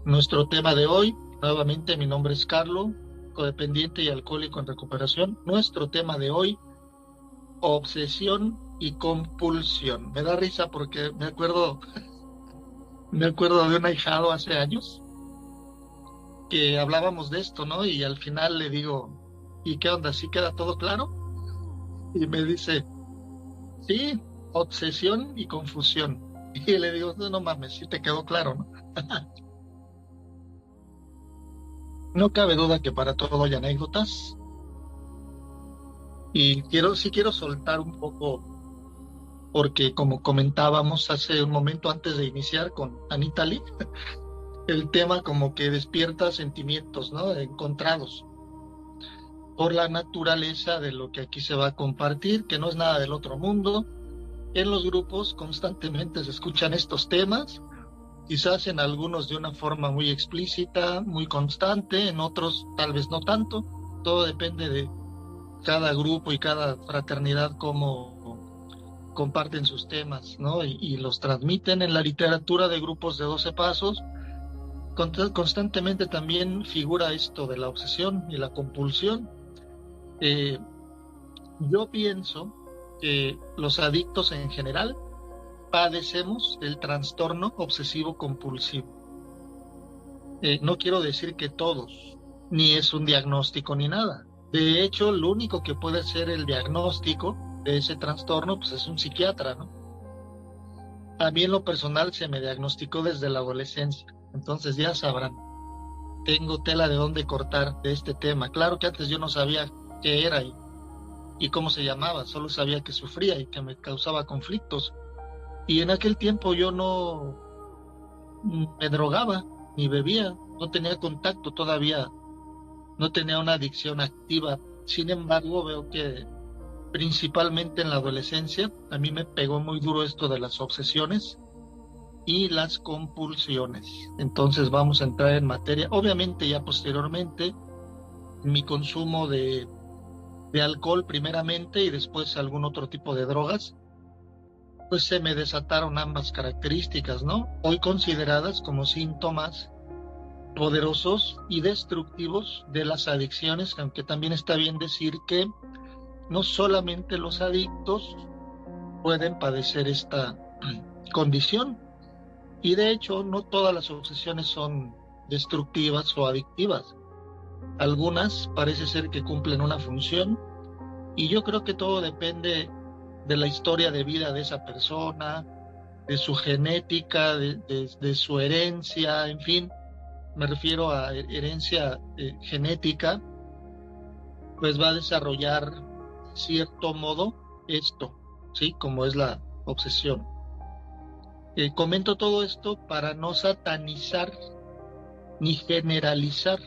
Nuestro tema de hoy, nuevamente mi nombre es Carlos, codependiente y alcohólico en recuperación. Nuestro tema de hoy, obsesión y compulsión. Me da risa porque me acuerdo de un ahijado hace años que hablábamos de esto, ¿no? Y al final le digo, ¿y qué onda? ¿Sí queda todo claro? Y me dice, sí, obsesión y confusión. Y le digo, no, no mames, sí te quedó claro, ¿no? No cabe duda que para todo hay anécdotas. Y sí quiero soltar un poco, porque como comentábamos hace un momento antes de iniciar con Anita Lee, el tema como que despierta sentimientos, ¿no? Encontrados por la naturaleza de lo que aquí se va a compartir, que no es nada del otro mundo. En los grupos constantemente se escuchan estos temas, quizás en algunos de una forma muy explícita, muy constante, en otros tal vez no tanto. Todo depende de cada grupo y cada fraternidad cómo comparten sus temas, ¿no? Y los transmiten en la literatura de grupos de 12 pasos. Constantemente también figura esto de la obsesión y la compulsión. Eh, yo pienso que los adictos en general padecemos el trastorno obsesivo compulsivo. No quiero decir que todos, ni es un diagnóstico ni nada. De hecho, lo único que puede ser el diagnóstico de ese trastorno, pues es un psiquiatra, ¿no? A mí en lo personal se me diagnosticó desde la adolescencia, entonces ya sabrán, tengo tela de dónde cortar de este tema. Claro que antes yo no sabía qué era y cómo se llamaba, solo sabía que sufría y que me causaba conflictos. Y en aquel tiempo yo no me drogaba ni bebía, no tenía contacto todavía, no tenía una adicción activa. Sin embargo, veo que principalmente en la adolescencia a mí me pegó muy duro esto de las obsesiones y las compulsiones. Entonces vamos a entrar en materia. Obviamente ya posteriormente mi consumo de alcohol primeramente y después algún otro tipo de drogas, pues se me desataron ambas características, ¿no? Hoy consideradas como síntomas poderosos y destructivos de las adicciones, aunque también está bien decir que no solamente los adictos pueden padecer esta condición, y de hecho no todas las obsesiones son destructivas o adictivas. Algunas parece ser que cumplen una función y yo creo que todo depende de la historia de vida de esa persona, de su genética, de su herencia, en fin, me refiero a herencia genética, pues va a desarrollar cierto modo esto, ¿sí? Como es la obsesión. Comento todo esto para no satanizar ni generalizar,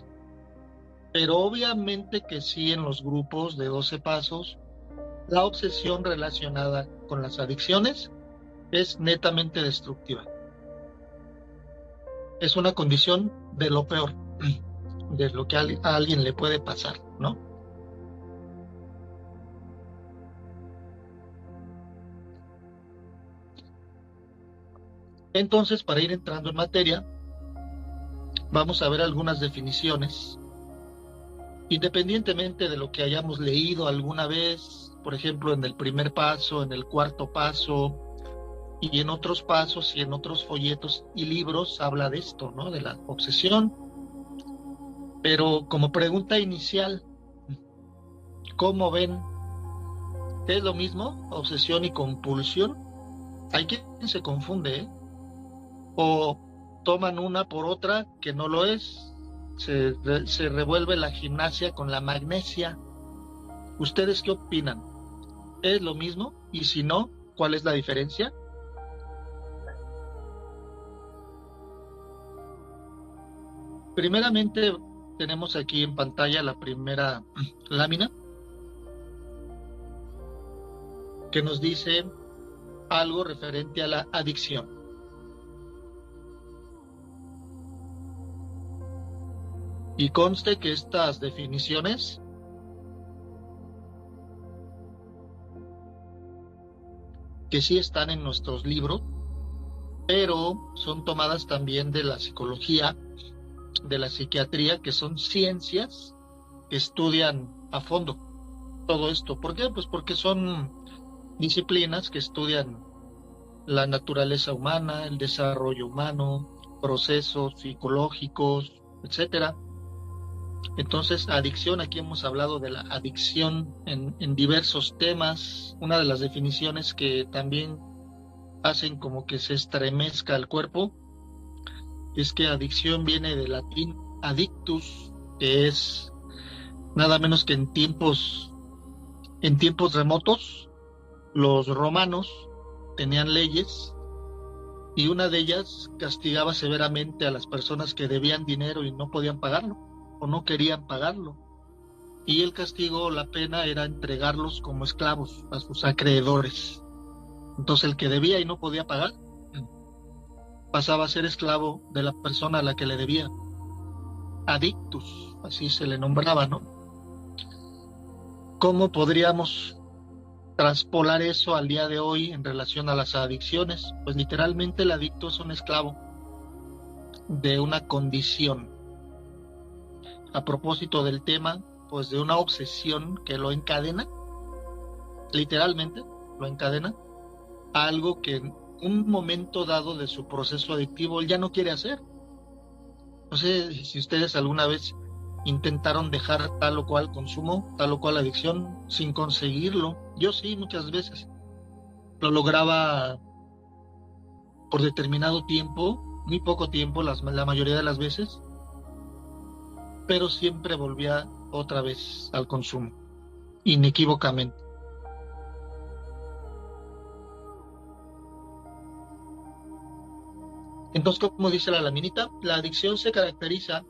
pero obviamente que sí, en los grupos de 12 pasos, la obsesión relacionada con las adicciones es netamente destructiva. Es una condición de lo peor, de lo que a alguien le puede pasar, ¿no? Entonces, para ir entrando en materia, vamos a ver algunas definiciones, independientemente de lo que hayamos leído alguna vez, por ejemplo, en el primer paso, en el cuarto paso, y en otros pasos y en otros folletos y libros habla de esto, ¿no? De la obsesión. Pero como pregunta inicial, ¿cómo ven? ¿Es lo mismo obsesión y compulsión? Hay quien se confunde, ¿eh? O toman una por otra que no lo es. Se revuelve la gimnasia con la magnesia. ¿Ustedes qué opinan? ¿Es lo mismo? Y si no, ¿cuál es la diferencia? Primeramente, tenemos aquí en pantalla la primera lámina que nos dice algo referente a la adicción. Y conste que estas definiciones, que sí están en nuestros libros, pero son tomadas también de la psicología, de la psiquiatría, que son ciencias que estudian a fondo todo esto. ¿Por qué? Pues porque son disciplinas que estudian la naturaleza humana, el desarrollo humano, procesos psicológicos, etcétera. Entonces, adicción, aquí hemos hablado de la adicción en diversos temas. Una de las definiciones que también hacen como que se estremezca el cuerpo es que adicción viene del latín adictus, que es nada menos que en tiempos remotos, los romanos tenían leyes y una de ellas castigaba severamente a las personas que debían dinero y no podían pagarlo o no querían pagarlo. Y el castigo, la pena, era entregarlos como esclavos a sus acreedores. Entonces el que debía y no podía pagar pasaba a ser esclavo de la persona a la que le debía. Adictus, así se le nombraba, ¿no? ¿Cómo podríamos traspolar eso al día de hoy en relación a las adicciones? Pues literalmente el adicto es un esclavo de una condición. A propósito del tema, pues de una obsesión que lo encadena, literalmente lo encadena, a algo que en un momento dado de su proceso adictivo él ya no quiere hacer. No sé si ustedes alguna vez intentaron dejar tal o cual consumo, tal o cual adicción sin conseguirlo. Yo sí, muchas veces. Lo lograba por determinado tiempo, muy poco tiempo, la mayoría de las veces, pero siempre volvía otra vez al consumo, inequívocamente. Entonces, como dice la laminita, la adicción se caracteriza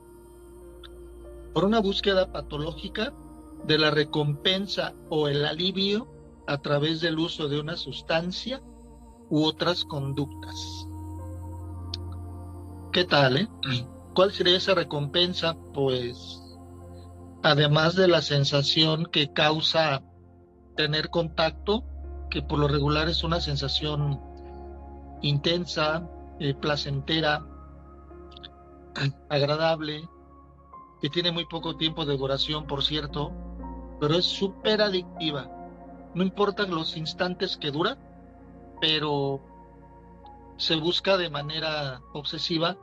por una búsqueda patológica de la recompensa o el alivio a través del uso de una sustancia u otras conductas. ¿Qué tal, eh? ¿Cuál sería esa recompensa? Pues, además de la sensación que causa tener contacto, que por lo regular es una sensación intensa, placentera, agradable, que tiene muy poco tiempo de duración, por cierto, pero es súper adictiva. No importan los instantes que dura, pero se busca de manera obsesiva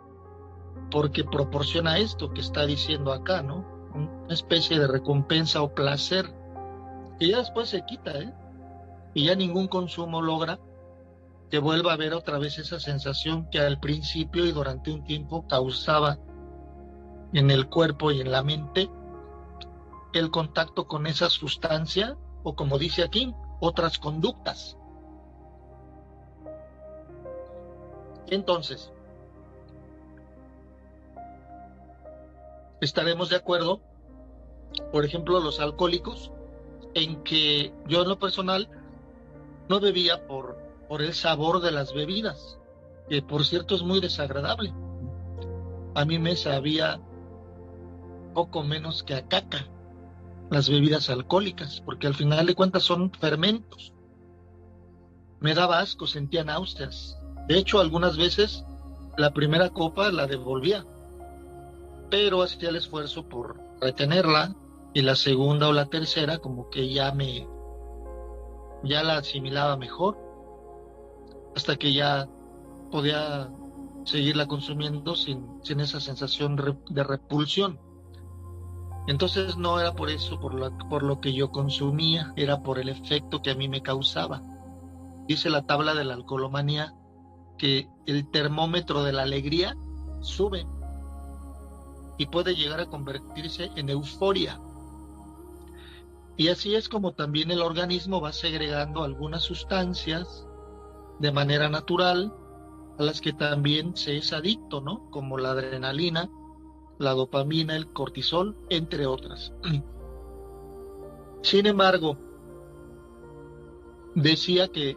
porque proporciona esto que está diciendo acá, ¿no? Una especie de recompensa o placer que ya después se quita, ¿eh? Y ya ningún consumo logra que vuelva a ver otra vez esa sensación que al principio y durante un tiempo causaba en el cuerpo y en la mente el contacto con esa sustancia o, como dice aquí, otras conductas. Entonces, estaremos de acuerdo, por ejemplo, los alcohólicos, en que yo en lo personal no bebía por el sabor de las bebidas, que por cierto es muy desagradable. A mí me sabía poco menos que a caca las bebidas alcohólicas, porque al final de cuentas son fermentos. Me daba asco, sentía náuseas. De hecho, algunas veces la primera copa la devolvía, pero hacía el esfuerzo por retenerla y la segunda o la tercera como que ya la asimilaba mejor, hasta que ya podía seguirla consumiendo sin esa sensación de repulsión. Entonces no era por eso, por lo que yo consumía, era por el efecto que a mí me causaba. Dice la tabla de la alcoholomanía que el termómetro de la alegría sube y puede llegar a convertirse en euforia. Y así es como también el organismo va segregando algunas sustancias de manera natural a las que también se es adicto, ¿no? Como la adrenalina, la dopamina, el cortisol, entre otras. Sin embargo, decía que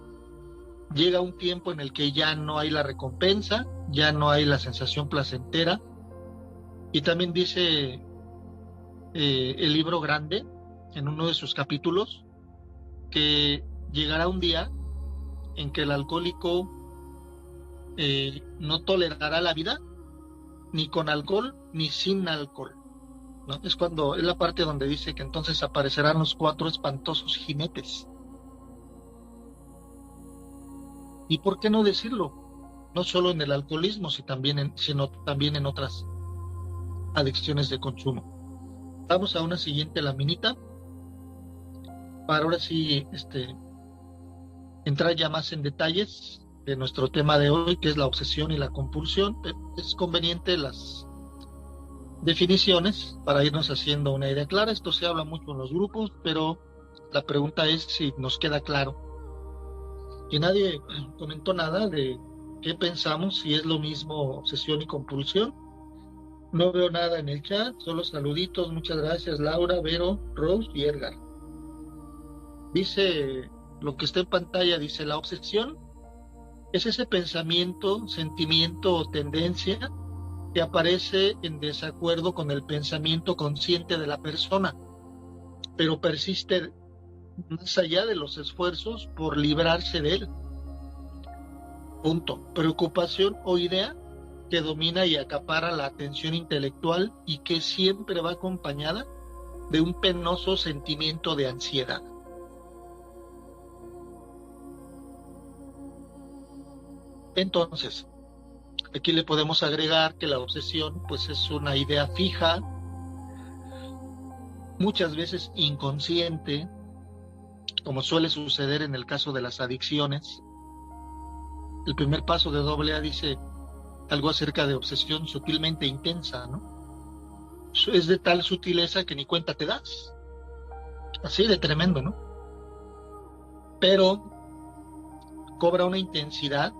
llega un tiempo en el que ya no hay la recompensa, ya no hay la sensación placentera, y también dice el libro grande, en uno de sus capítulos, que llegará un día en que el alcohólico no tolerará la vida ni con alcohol ni sin alcohol, ¿no? Es la parte donde dice que entonces aparecerán los 4 espantosos jinetes. ¿Y por qué no decirlo? No solo en el alcoholismo, sino también en otras adicciones de consumo. Vamos a una siguiente laminita para ahora sí entrar ya más en detalles de nuestro tema de hoy, que es la obsesión y la compulsión. Es conveniente las definiciones para irnos haciendo una idea clara. Esto se habla mucho en los grupos, pero la pregunta es si nos queda claro. Y nadie comentó nada de qué pensamos, si es lo mismo obsesión y compulsión. No veo nada en el chat, solo saluditos. Muchas gracias, Laura, Vero, Rose y Edgar. Dice, lo que está en pantalla, dice, la obsesión es ese pensamiento, sentimiento o tendencia que aparece en desacuerdo con el pensamiento consciente de la persona, pero persiste más allá de los esfuerzos por librarse de él. Punto. Preocupación o idea que domina y acapara la atención intelectual y que siempre va acompañada de un penoso sentimiento de ansiedad. Entonces, aquí le podemos agregar que la obsesión pues es una idea fija, muchas veces inconsciente, como suele suceder en el caso de las adicciones. El primer paso de AA dice algo acerca de obsesión sutilmente intensa, ¿no? Es de tal sutileza que ni cuenta te das. Así de tremendo, ¿no? Pero cobra una intensidad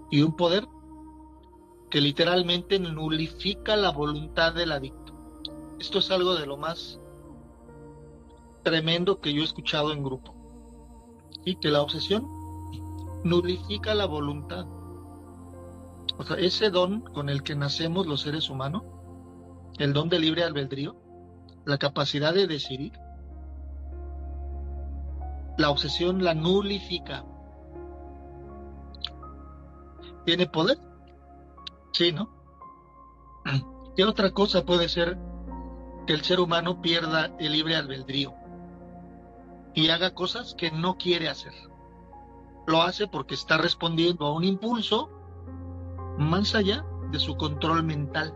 y un poder que literalmente nulifica la voluntad del adicto. Esto es algo de lo más tremendo que yo he escuchado en grupo. Y que la obsesión nulifica la voluntad. O sea, ese don con el que nacemos los seres humanos, el don de libre albedrío, la capacidad de decidir, la obsesión la nulifica. ¿Tiene poder? Sí, ¿no? ¿Qué otra cosa puede ser que el ser humano pierda el libre albedrío y haga cosas que no quiere hacer? Lo hace porque está respondiendo a un impulso más allá de su control mental.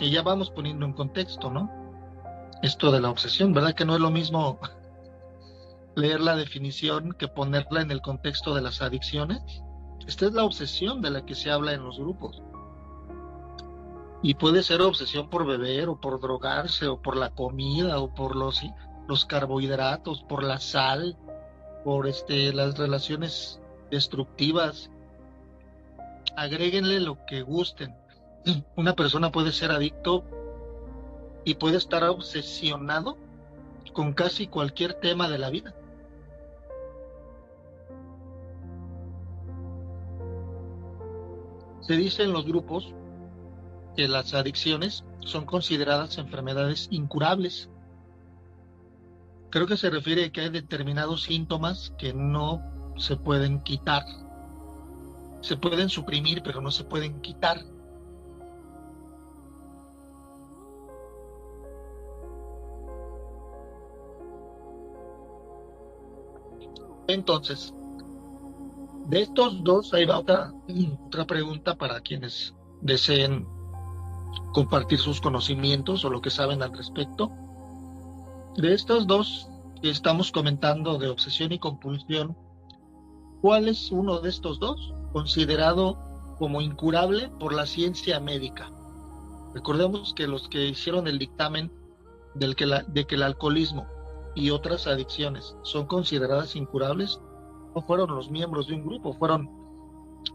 Y ya vamos poniendo en contexto, ¿no? Esto de la obsesión, ¿verdad? Que no es lo mismo leer la definición que ponerla en el contexto de las adicciones. Esta es la obsesión de la que se habla en los grupos. Y puede ser obsesión por beber o por drogarse o por la comida o por los carbohidratos, por la sal, por las relaciones destructivas. Agréguenle lo que gusten. Una persona puede ser adicto y puede estar obsesionado con casi cualquier tema de la vida. Se dice en los grupos que las adicciones son consideradas enfermedades incurables. Creo que se refiere a que hay determinados síntomas que no se pueden quitar. Se pueden suprimir, pero no se pueden quitar. Entonces, de estos dos, ahí va otra pregunta para quienes deseen compartir sus conocimientos o lo que saben al respecto. De estos dos que estamos comentando de obsesión y compulsión, ¿cuál es uno de estos dos considerado como incurable por la ciencia médica? Recordemos que los que hicieron el dictamen de que el alcoholismo y otras adicciones son consideradas incurables no fueron los miembros de un grupo, fueron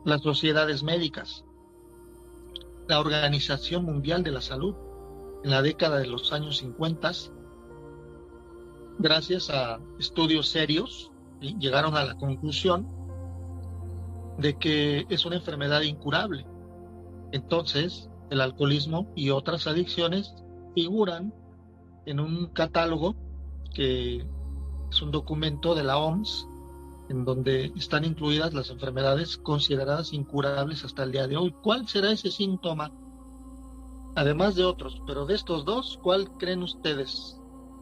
las sociedades médicas, la Organización Mundial de la Salud. En la década de los años 50, gracias a estudios serios, llegaron a la conclusión de que es una enfermedad incurable. Entonces, el alcoholismo y otras adicciones figuran en un catálogo que es un documento de la OMS, en donde están incluidas las enfermedades consideradas incurables hasta el día de hoy. ¿Cuál será ese síntoma? Además de otros, pero de estos dos, ¿cuál creen ustedes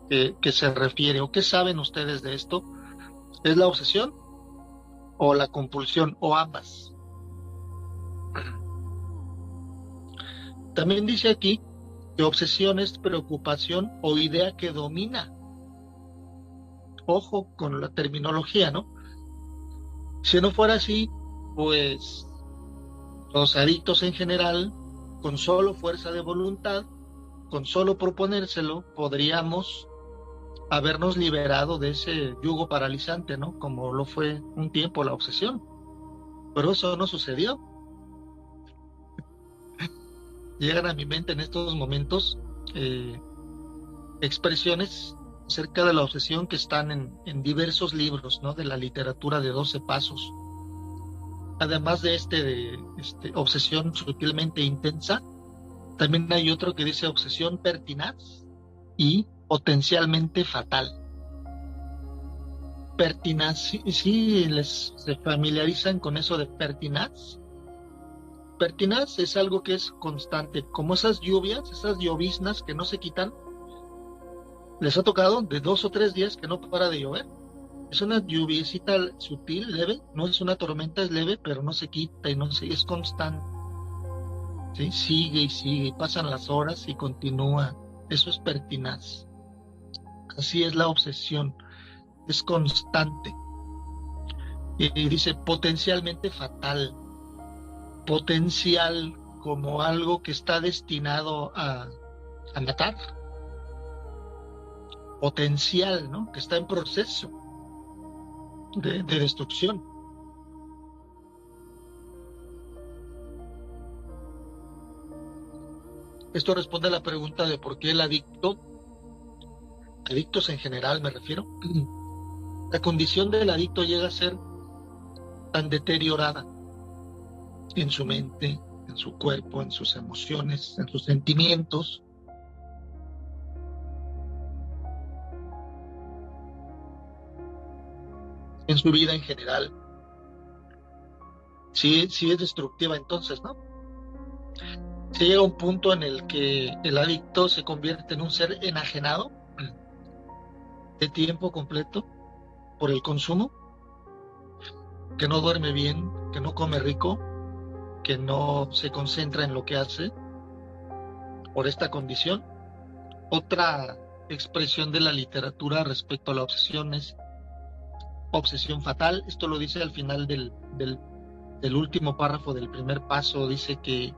que se refiere o qué saben ustedes de esto? ¿Es la obsesión o la compulsión o ambas? También dice aquí que obsesión es preocupación o idea que domina. Ojo con la terminología, ¿no? Si no fuera así, pues los adictos en general, con solo fuerza de voluntad, con solo proponérselo, podríamos habernos liberado de ese yugo paralizante, ¿no? Como lo fue un tiempo la obsesión. Pero eso no sucedió. Llegan a mi mente en estos momentos expresiones acerca de la obsesión que están en diversos libros, ¿no? De la literatura de 12 pasos. Además de obsesión sutilmente intensa, también hay otro que dice obsesión pertinaz y potencialmente fatal. Pertinaz, sí se familiarizan con eso de pertinaz. Pertinaz es algo que es constante, como esas lluvias, esas lloviznas que no se quitan. ¿Les ha tocado de 2 o 3 días que no para de llover? Es una lluviecita sutil, leve, no es una tormenta, es leve, pero no se quita y es constante. ¿Sí? Sigue y sigue, y pasan las horas y continúa. Eso es pertinaz. Así es la obsesión, es constante. Y dice potencialmente fatal. Potencial como algo que está destinado a matar. Potencial, ¿no? Que está en proceso de destrucción. Esto responde a la pregunta de por qué el adictos en general me refiero, la condición del adicto llega a ser tan deteriorada en su mente, en su cuerpo, en sus emociones, en sus sentimientos, en su vida en general. Sí es destructiva entonces, ¿no? Se llega a un punto en el que el adicto se convierte en un ser enajenado de tiempo completo por el consumo, que no duerme bien, que no come rico, que no se concentra en lo que hace por esta condición. Otra expresión de la literatura respecto a la obsesión es obsesión fatal. Esto lo dice al final del último párrafo del primer paso. Dice que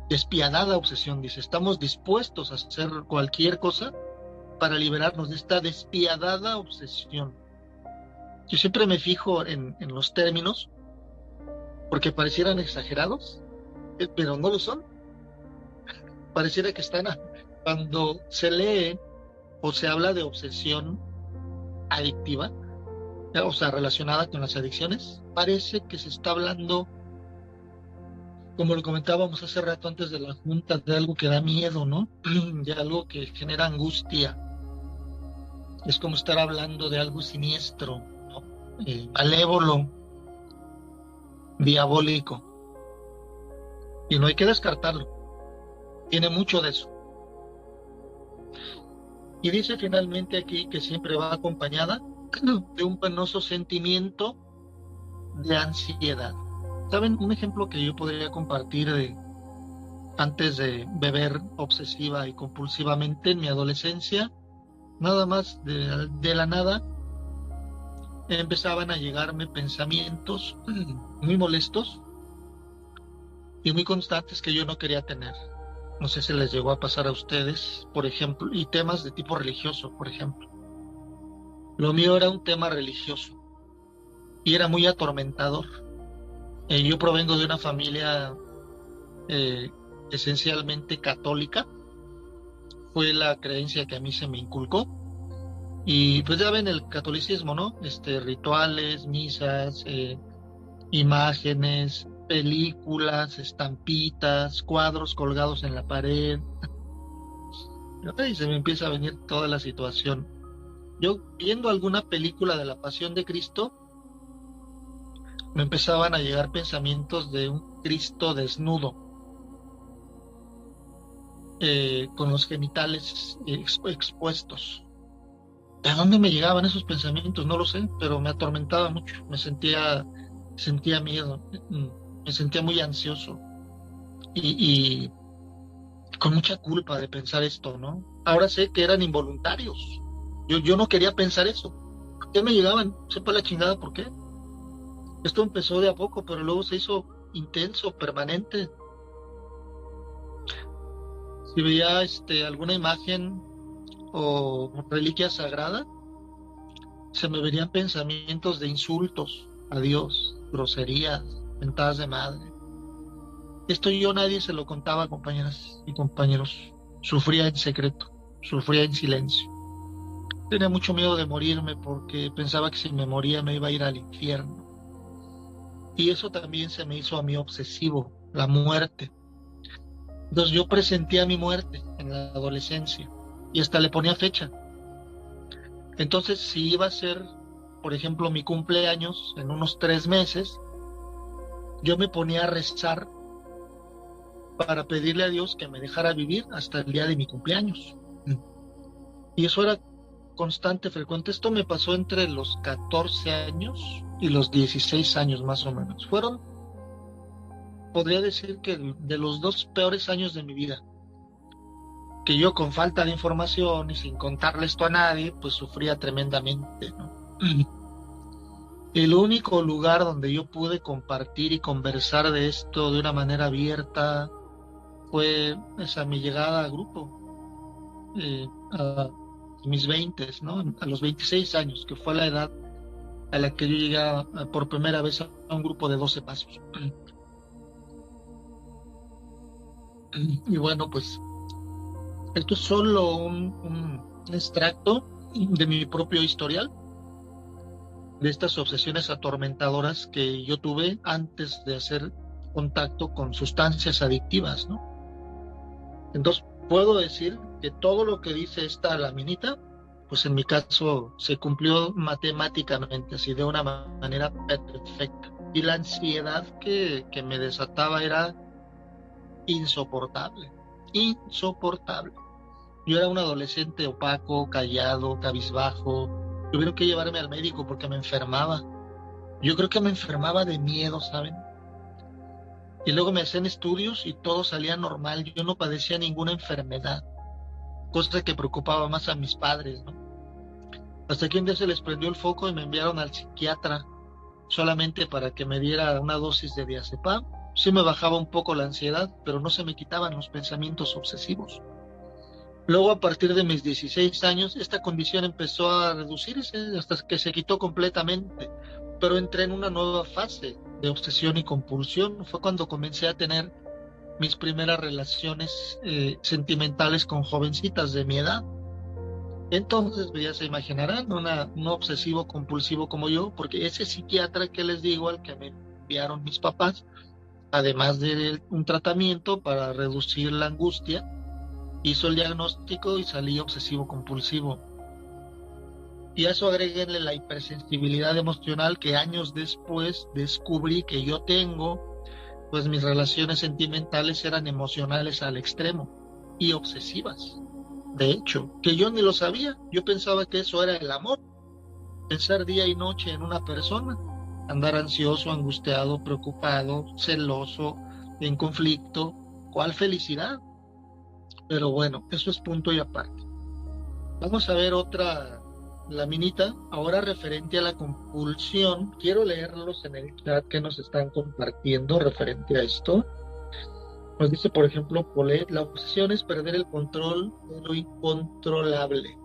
despiadada obsesión, dice, estamos dispuestos a hacer cualquier cosa para liberarnos de esta despiadada obsesión. Yo siempre me fijo en los términos porque parecieran exagerados, pero no lo son. Pareciera que están cuando se lee o se habla de obsesión adictiva, o sea, relacionada con las adicciones, parece que se está hablando, como lo comentábamos hace rato antes de la junta, de algo que da miedo, ¿no? De algo que genera angustia. Es como estar hablando de algo siniestro, ¿no? Malévolo, diabólico. Y no hay que descartarlo. Tiene mucho de eso. Y dice finalmente aquí que siempre va acompañada de un penoso sentimiento de ansiedad. ¿Saben? Un ejemplo que yo podría compartir antes de beber obsesiva y compulsivamente en mi adolescencia, nada más de la nada, empezaban a llegarme pensamientos muy molestos y muy constantes que yo no quería tener. No sé si les llegó a pasar a ustedes, por ejemplo, y temas de tipo religioso, por ejemplo. Lo mío era un tema religioso y era muy atormentador. Yo provengo de una familia esencialmente católica. Fue la creencia que a mí se me inculcó. Y pues ya ven el catolicismo, ¿no? Rituales, misas, imágenes, películas, estampitas, cuadros colgados en la pared. Y se me empieza a venir toda la situación. Yo viendo alguna película de la Pasión de Cristo, me empezaban a llegar pensamientos de un Cristo desnudo, con los genitales expuestos. ¿De dónde me llegaban esos pensamientos? No lo sé, pero me atormentaba mucho. Sentía miedo, me sentía muy ansioso y con mucha culpa de pensar esto, ¿no? Ahora sé que eran involuntarios. Yo no quería pensar eso. ¿Por qué me llegaban? Sepa la chingada por qué. Esto empezó de a poco, pero luego se hizo intenso, permanente. Si veía alguna imagen o reliquia sagrada, se me venían pensamientos de insultos a Dios, groserías, mentadas de madre. Esto yo nadie se lo contaba, compañeras y compañeros. Sufría en secreto, sufría en silencio. Tenía mucho miedo de morirme porque pensaba que si me moría me iba a ir al infierno. Y eso también se me hizo a mí obsesivo, la muerte. Entonces yo presentía mi muerte en la adolescencia y hasta le ponía fecha. Entonces si iba a ser, por ejemplo, mi cumpleaños en unos 3 meses, yo me ponía a rezar para pedirle a Dios que me dejara vivir hasta el día de mi cumpleaños. Y eso era constante, frecuente. Esto me pasó entre los 14 años y los 16 años más o menos. Fueron, podría decir que de los 2 peores años de mi vida, que yo con falta de información y sin contarle esto a nadie, pues sufría tremendamente, ¿no? El único lugar donde yo pude compartir y conversar de esto de una manera abierta fue esa mi llegada a grupo, a mis 20, ¿no? A los 26 años, que fue la edad a la que yo llegué por primera vez a un grupo de 12 pasos. Y bueno, pues esto es solo un extracto de mi propio historial, de estas obsesiones atormentadoras que yo tuve antes de hacer contacto con sustancias adictivas, ¿no? Entonces, puedo decir que todo lo que dice esta laminita, pues en mi caso se cumplió matemáticamente, así de una manera perfecta. Y la ansiedad que me desataba era insoportable, insoportable. Yo era un adolescente opaco, callado, cabizbajo. Tuvieron que llevarme al médico porque me enfermaba. Yo creo que me enfermaba de miedo, ¿saben? Y luego me hacían estudios y todo salía normal. Yo no padecía ninguna enfermedad, cosa que preocupaba más a mis padres, ¿no? Hasta que un día se les prendió el foco y me enviaron al psiquiatra solamente para que me diera una dosis de diazepam. Sí me bajaba un poco la ansiedad, pero no se me quitaban los pensamientos obsesivos. Luego, a partir de mis 16 años, esta condición empezó a reducirse hasta que se quitó completamente, pero entré en una nueva fase de obsesión y compulsión. Fue cuando comencé a tener mis primeras relaciones sentimentales con jovencitas de mi edad. Entonces, pues, ya se imaginarán, un obsesivo compulsivo como yo, porque ese psiquiatra que les digo, al que me enviaron mis papás, además de un tratamiento para reducir la angustia, hizo el diagnóstico y salí obsesivo compulsivo. Y a eso agréguenle la hipersensibilidad emocional que años después descubrí que yo tengo, pues mis relaciones sentimentales eran emocionales al extremo y obsesivas. De hecho, que yo ni lo sabía, yo pensaba que eso era el amor, pensar día y noche en una persona, andar ansioso, angustiado, preocupado, celoso, en conflicto. ¿Cuál felicidad? Pero bueno, eso es punto y aparte. Vamos a ver otra laminita, ahora referente a la compulsión. Quiero leerlos en el chat que nos están compartiendo referente a esto. Nos dice, por ejemplo, Polet, la obsesión es perder el control de lo incontrolable.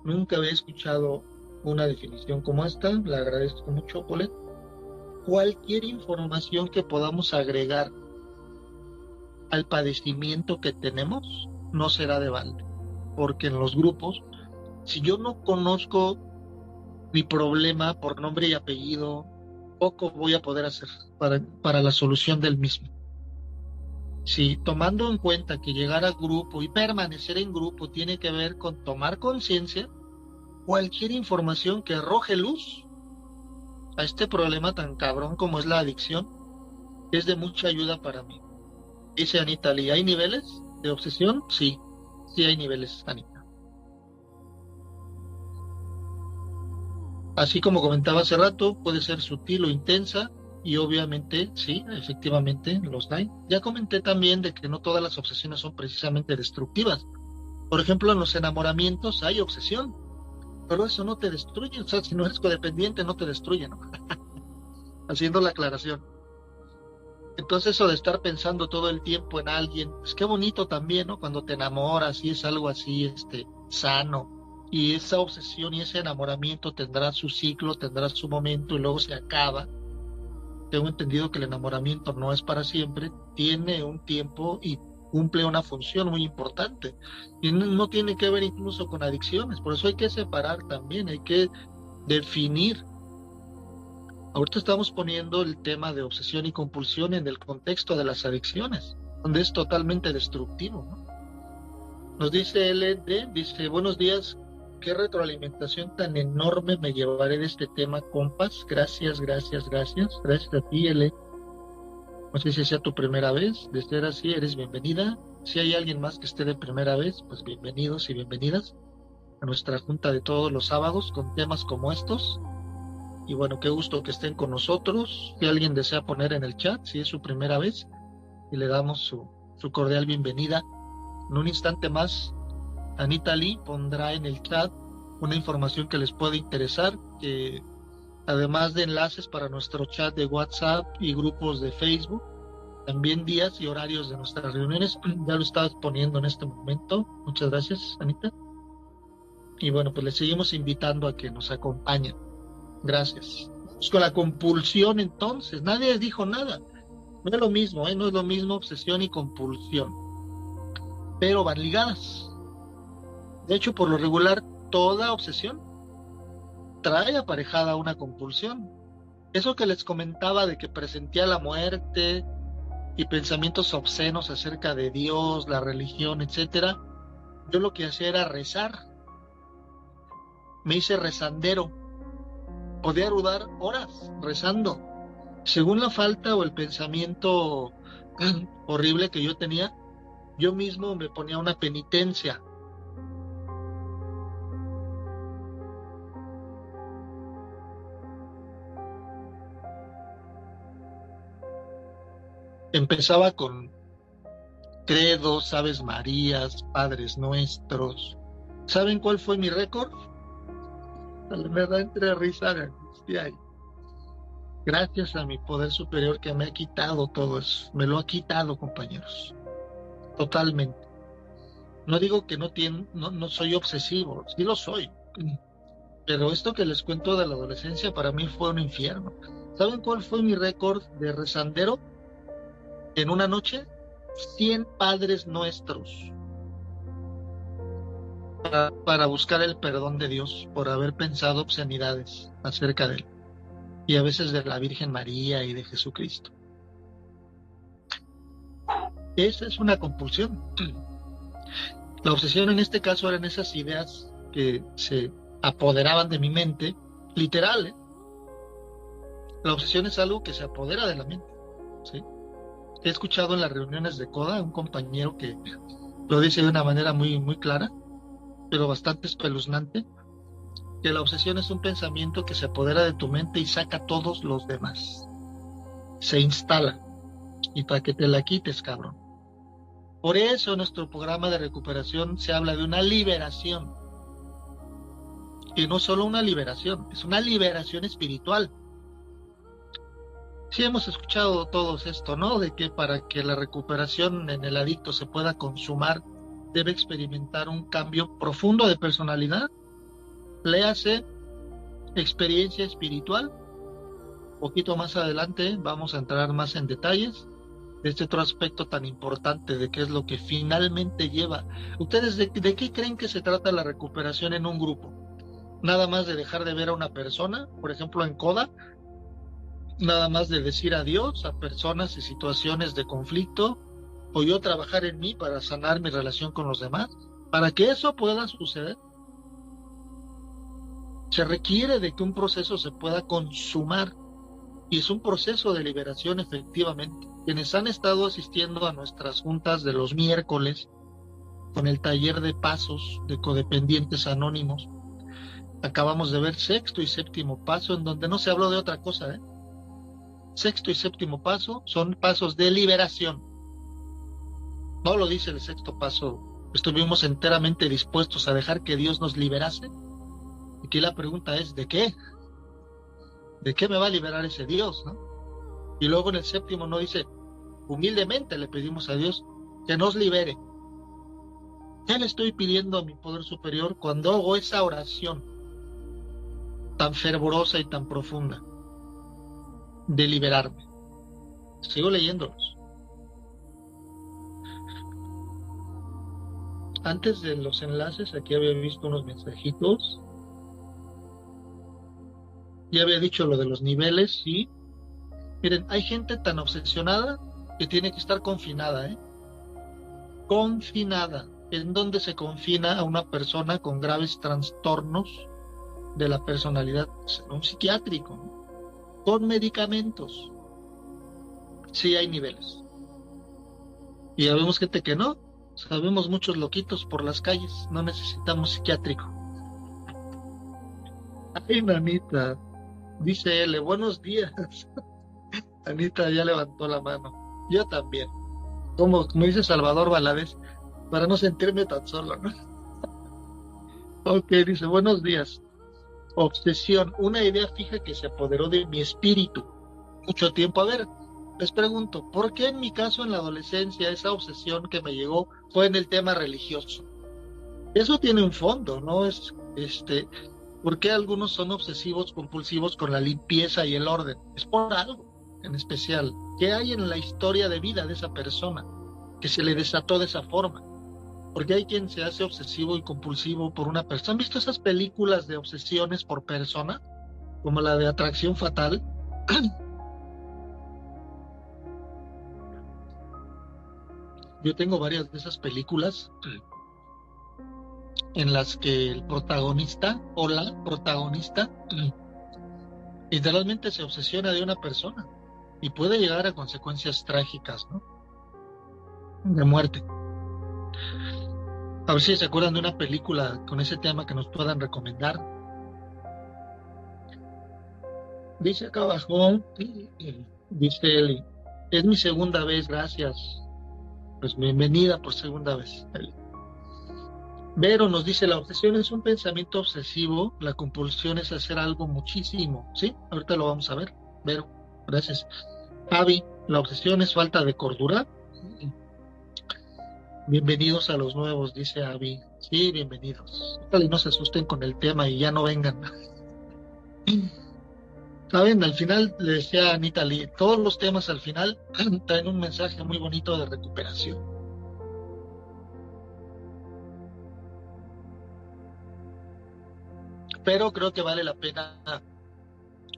Nunca había escuchado una definición como esta, la agradezco mucho, Polet. Cualquier información que podamos agregar al padecimiento que tenemos no será de balde, porque en los grupos, si yo no conozco mi problema por nombre y apellido, poco voy a poder hacer para la solución del mismo. Si tomando en cuenta que llegar a grupo y permanecer en grupo tiene que ver con tomar conciencia, cualquier información que arroje luz a este problema tan cabrón como es la adicción es de mucha ayuda para mí. Dice Anita Lee, ¿hay niveles de obsesión? Sí, sí hay niveles, Anita. Así como comentaba hace rato, puede ser sutil o intensa y obviamente, sí, efectivamente los hay. Ya comenté también de que no todas las obsesiones son precisamente destructivas. Por ejemplo, en los enamoramientos hay obsesión, pero eso no te destruye. O sea, si no eres codependiente, no te destruye, ¿no? Haciendo la aclaración. Entonces eso de estar pensando todo el tiempo en alguien, pues qué bonito también, ¿no? Cuando te enamoras y es algo así, sano. Y esa obsesión y ese enamoramiento tendrá su ciclo, tendrá su momento y luego se acaba. Tengo entendido que el enamoramiento no es para siempre, tiene un tiempo y cumple una función muy importante. Y no tiene que ver incluso con adicciones, por eso hay que separar también, hay que definir. Ahorita estamos poniendo el tema de obsesión y compulsión en el contexto de las adicciones, donde es totalmente destructivo, ¿no? Nos dice LD, dice, buenos días, qué retroalimentación tan enorme me llevaré de este tema, compas. Gracias, gracias, gracias. Gracias a ti, LD. No sé si sea tu primera vez, de ser así, eres bienvenida. Si hay alguien más que esté de primera vez, pues bienvenidos y bienvenidas a nuestra junta de todos los sábados con temas como estos. Y bueno, qué gusto que estén con nosotros. Si alguien desea poner en el chat, si es su primera vez, y le damos su cordial bienvenida. En un instante más, Anita Lee pondrá en el chat una información que les puede interesar, que además de enlaces para nuestro chat de WhatsApp y grupos de Facebook, también días y horarios de nuestras reuniones, ya lo estás poniendo en este momento. Muchas gracias, Anita. Y bueno, pues les seguimos invitando a que nos acompañen. Gracias. Pues con la compulsión entonces, nadie dijo nada. No es lo mismo, no es lo mismo obsesión y compulsión, pero van ligadas. De hecho, por lo regular, toda obsesión trae aparejada una compulsión. Eso que les comentaba de que presentía la muerte y pensamientos obscenos acerca de Dios, la religión, etcétera, yo lo que hacía era rezar. Me hice rezandero. Podía dudar horas rezando. Según la falta o el pensamiento horrible que yo tenía, yo mismo me ponía una penitencia. Empezaba con credos, Aves Marías, Padres Nuestros. ¿Saben cuál fue mi récord? Me da entre risa de angustia y gracias a mi poder superior que me ha quitado todo eso. Me lo ha quitado, compañeros. Totalmente. No digo que no soy obsesivo, sí lo soy. Pero esto que les cuento de la adolescencia para mí fue un infierno. ¿Saben cuál fue mi récord de rezandero? En una noche, 100 Padres Nuestros para buscar el perdón de Dios por haber pensado obscenidades acerca de él. Y a veces de la Virgen María y de Jesucristo. Esa es una compulsión. La obsesión en este caso eran esas ideas que se apoderaban de mi mente, literal, ¿eh? La obsesión es algo que se apodera de la mente, ¿sí? He escuchado en las reuniones de CODA a un compañero que lo dice de una manera muy, muy clara, pero bastante espeluznante, que la obsesión es un pensamiento que se apodera de tu mente y saca a todos los demás. Se instala. Y para que te la quites, cabrón. Por eso en nuestro programa de recuperación se habla de una liberación. Y no solo una liberación, es una liberación espiritual. Sí hemos escuchado todos esto, ¿no? De que para que la recuperación en el adicto se pueda consumar, debe experimentar un cambio profundo de personalidad. Léase experiencia espiritual. Poquito más adelante vamos a entrar más en detalles de este otro aspecto tan importante de qué es lo que finalmente lleva. ¿Ustedes de qué creen que se trata la recuperación en un grupo? Nada más de dejar de ver a una persona, por ejemplo en CODA, nada más de decir adiós a personas y situaciones de conflicto, o yo trabajar en mí para sanar mi relación con los demás. Para que eso pueda suceder, Se requiere de que un proceso se pueda consumar y es un proceso de liberación efectivamente. Quienes han estado asistiendo a nuestras juntas de los miércoles con el taller de pasos de codependientes anónimos, acabamos de ver sexto y séptimo paso, en donde no se habló de otra cosa, ¿eh? Sexto y séptimo paso son pasos de liberación. No lo dice el sexto paso. Estuvimos enteramente dispuestos a dejar que Dios nos liberase. Y aquí la pregunta es, ¿de qué? ¿De qué me va a liberar ese Dios, no? Y luego en el séptimo no dice, humildemente le pedimos a Dios que nos libere. ¿Qué le estoy pidiendo a mi poder superior cuando hago esa oración tan fervorosa y tan profunda de liberarme? Sigo leyéndolos. Antes de los enlaces, aquí había visto unos mensajitos. Ya había dicho lo de los niveles, sí. Miren, hay gente tan obsesionada que tiene que estar confinada, ¿eh? Confinada. ¿En donde se confina a una persona con graves trastornos de la personalidad? Un psiquiátrico, ¿no? Con medicamentos. Sí hay niveles. Y ya vemos gente que no. Sabemos muchos loquitos por las calles. No necesitamos psiquiátrico. Ay, nanita. Dice L, buenos días. Anita ya levantó la mano. Yo también. Como dice Salvador Valadez, para no sentirme tan solo, ¿no? Ok, dice, buenos días. Obsesión, una idea fija que se apoderó de mi espíritu mucho tiempo. A ver, les pregunto, ¿por qué en mi caso en la adolescencia esa obsesión que me llegó fue en el tema religioso? Eso tiene un fondo, ¿no? ¿Por qué algunos son obsesivos compulsivos con la limpieza y el orden? Es por algo en especial. ¿Qué hay en la historia de vida de esa persona que se le desató de esa forma? Porque hay quien se hace obsesivo y compulsivo por una persona. ¿Han visto esas películas de obsesiones por persona? Como la de Atracción Fatal. Yo tengo varias de esas películas en las que el protagonista o la protagonista literalmente se obsesiona de una persona y puede llegar a consecuencias trágicas, ¿no? De muerte. A ver si se acuerdan de una película con ese tema que nos puedan recomendar. Dice acá abajo, dice Eli, es mi segunda vez, gracias. Pues bienvenida por segunda vez, Eli. Vero nos dice, la obsesión es un pensamiento obsesivo, la compulsión es hacer algo muchísimo. Sí, ahorita lo vamos a ver. Vero, gracias. Javi, la obsesión es falta de cordura. Bienvenidos a los nuevos, dice Avi. Sí, bienvenidos. Ojalá y no se asusten con el tema y ya no vengan. Saben, al final le decía a Anita Lee, todos los temas al final traen un mensaje muy bonito de recuperación. Pero creo que vale la pena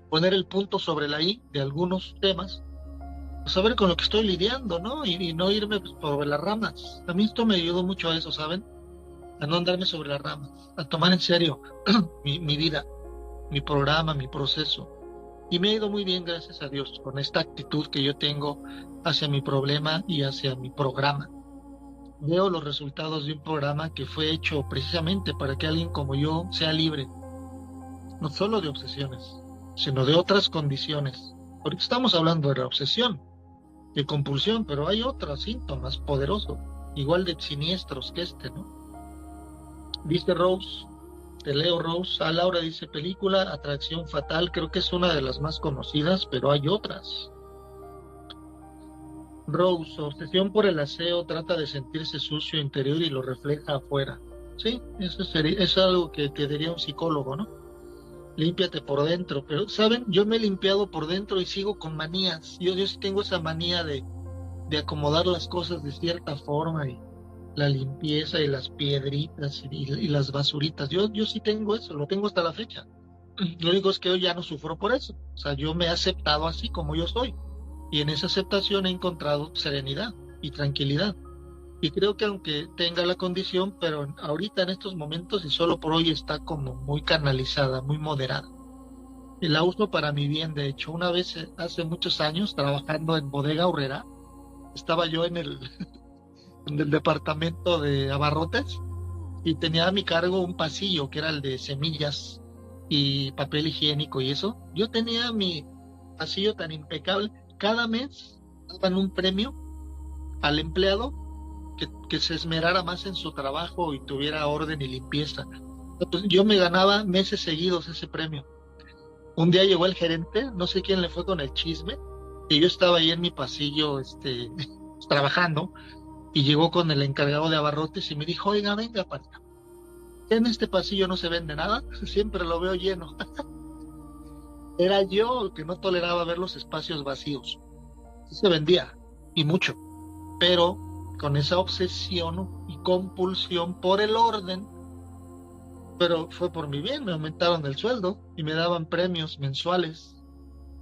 poner el punto sobre la I de algunos temas, saber con lo que estoy lidiando, ¿no? Y no irme sobre las ramas. A mí esto me ayudó mucho a eso, ¿saben? A no andarme sobre las ramas, a tomar en serio mi vida, mi programa, mi proceso. Y me ha ido muy bien, gracias a Dios, con esta actitud que yo tengo hacia mi problema y hacia mi programa. Veo los resultados de un programa que fue hecho precisamente para que alguien como yo sea libre, no solo de obsesiones, sino de otras condiciones. Ahorita estamos hablando de la obsesión, de compulsión, pero hay otros síntomas poderosos, igual de siniestros que ¿no? Dice Rose, te leo Rose, a Laura dice película, Atracción Fatal, creo que es una de las más conocidas, pero hay otras. Rose, obsesión por el aseo, trata de sentirse sucio interior y lo refleja afuera. Sí, eso es algo que diría un psicólogo, ¿no? Límpiate por dentro, pero ¿saben? Yo me he limpiado por dentro y sigo con manías. Yo sí tengo esa manía de acomodar las cosas de cierta forma y la limpieza y las piedritas y las basuritas. Yo sí tengo eso, lo tengo hasta la fecha. Lo único es que yo ya no sufro por eso. O sea, yo me he aceptado así como yo soy. Y en esa aceptación he encontrado serenidad y tranquilidad. Y creo que aunque tenga la condición, pero ahorita en estos momentos y solo por hoy está como muy canalizada, muy moderada. Y la uso para mi bien, de hecho. Una vez hace muchos años, trabajando en Bodega Aurrera, estaba yo en el departamento de abarrotes y tenía a mi cargo un pasillo que era el de semillas y papel higiénico y eso. Yo tenía mi pasillo tan impecable. Cada mes daban un premio al empleado que se esmerara más en su trabajo y tuviera orden y limpieza. Entonces, yo me ganaba meses seguidos ese premio. Un día llegó el gerente, no sé quién le fue con el chisme, y yo estaba ahí en mi pasillo, trabajando, y llegó con el encargado de abarrotes y me dijo, oiga, venga para acá. En este pasillo no se vende nada, siempre lo veo lleno. Era yo el que no toleraba ver los espacios vacíos. Sí se vendía, y mucho, pero con esa obsesión y compulsión por el orden, pero fue por mi bien, me aumentaron el sueldo y me daban premios mensuales.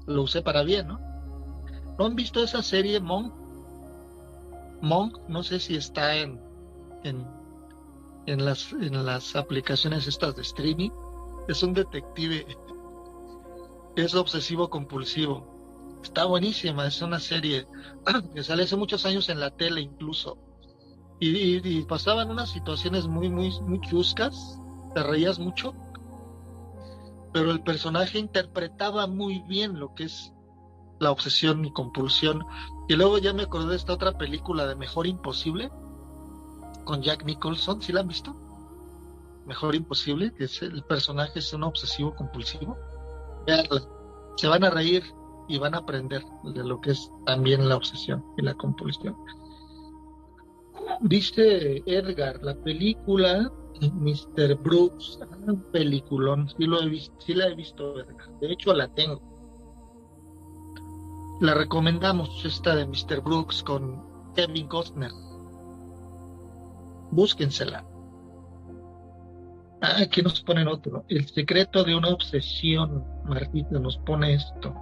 Lo usé para bien, ¿no? ¿No han visto esa serie Monk? Monk, no sé si está en, en las aplicaciones estas de streaming. Es un detective, es obsesivo compulsivo. Está buenísima, es una serie que sale hace muchos años en la tele incluso. Y pasaban unas situaciones muy, muy, muy chuscas, te reías mucho, pero el personaje interpretaba muy bien lo que es la obsesión y compulsión. Y luego ya me acordé de esta otra película de Mejor Imposible con Jack Nicholson, ¿sí la han visto? Mejor Imposible, que es el personaje es un obsesivo compulsivo. Veanla, se van a reír y van a aprender de lo que es también la obsesión y la compulsión. Dice Edgar, la película Mr. Brooks, un peliculón, sí lo he visto, sí la he visto, Edgar. De hecho la tengo. La recomendamos esta de Mr. Brooks con Kevin Costner. Búsquensela. Ah, aquí nos ponen otro. El secreto de una obsesión. Martita nos pone esto.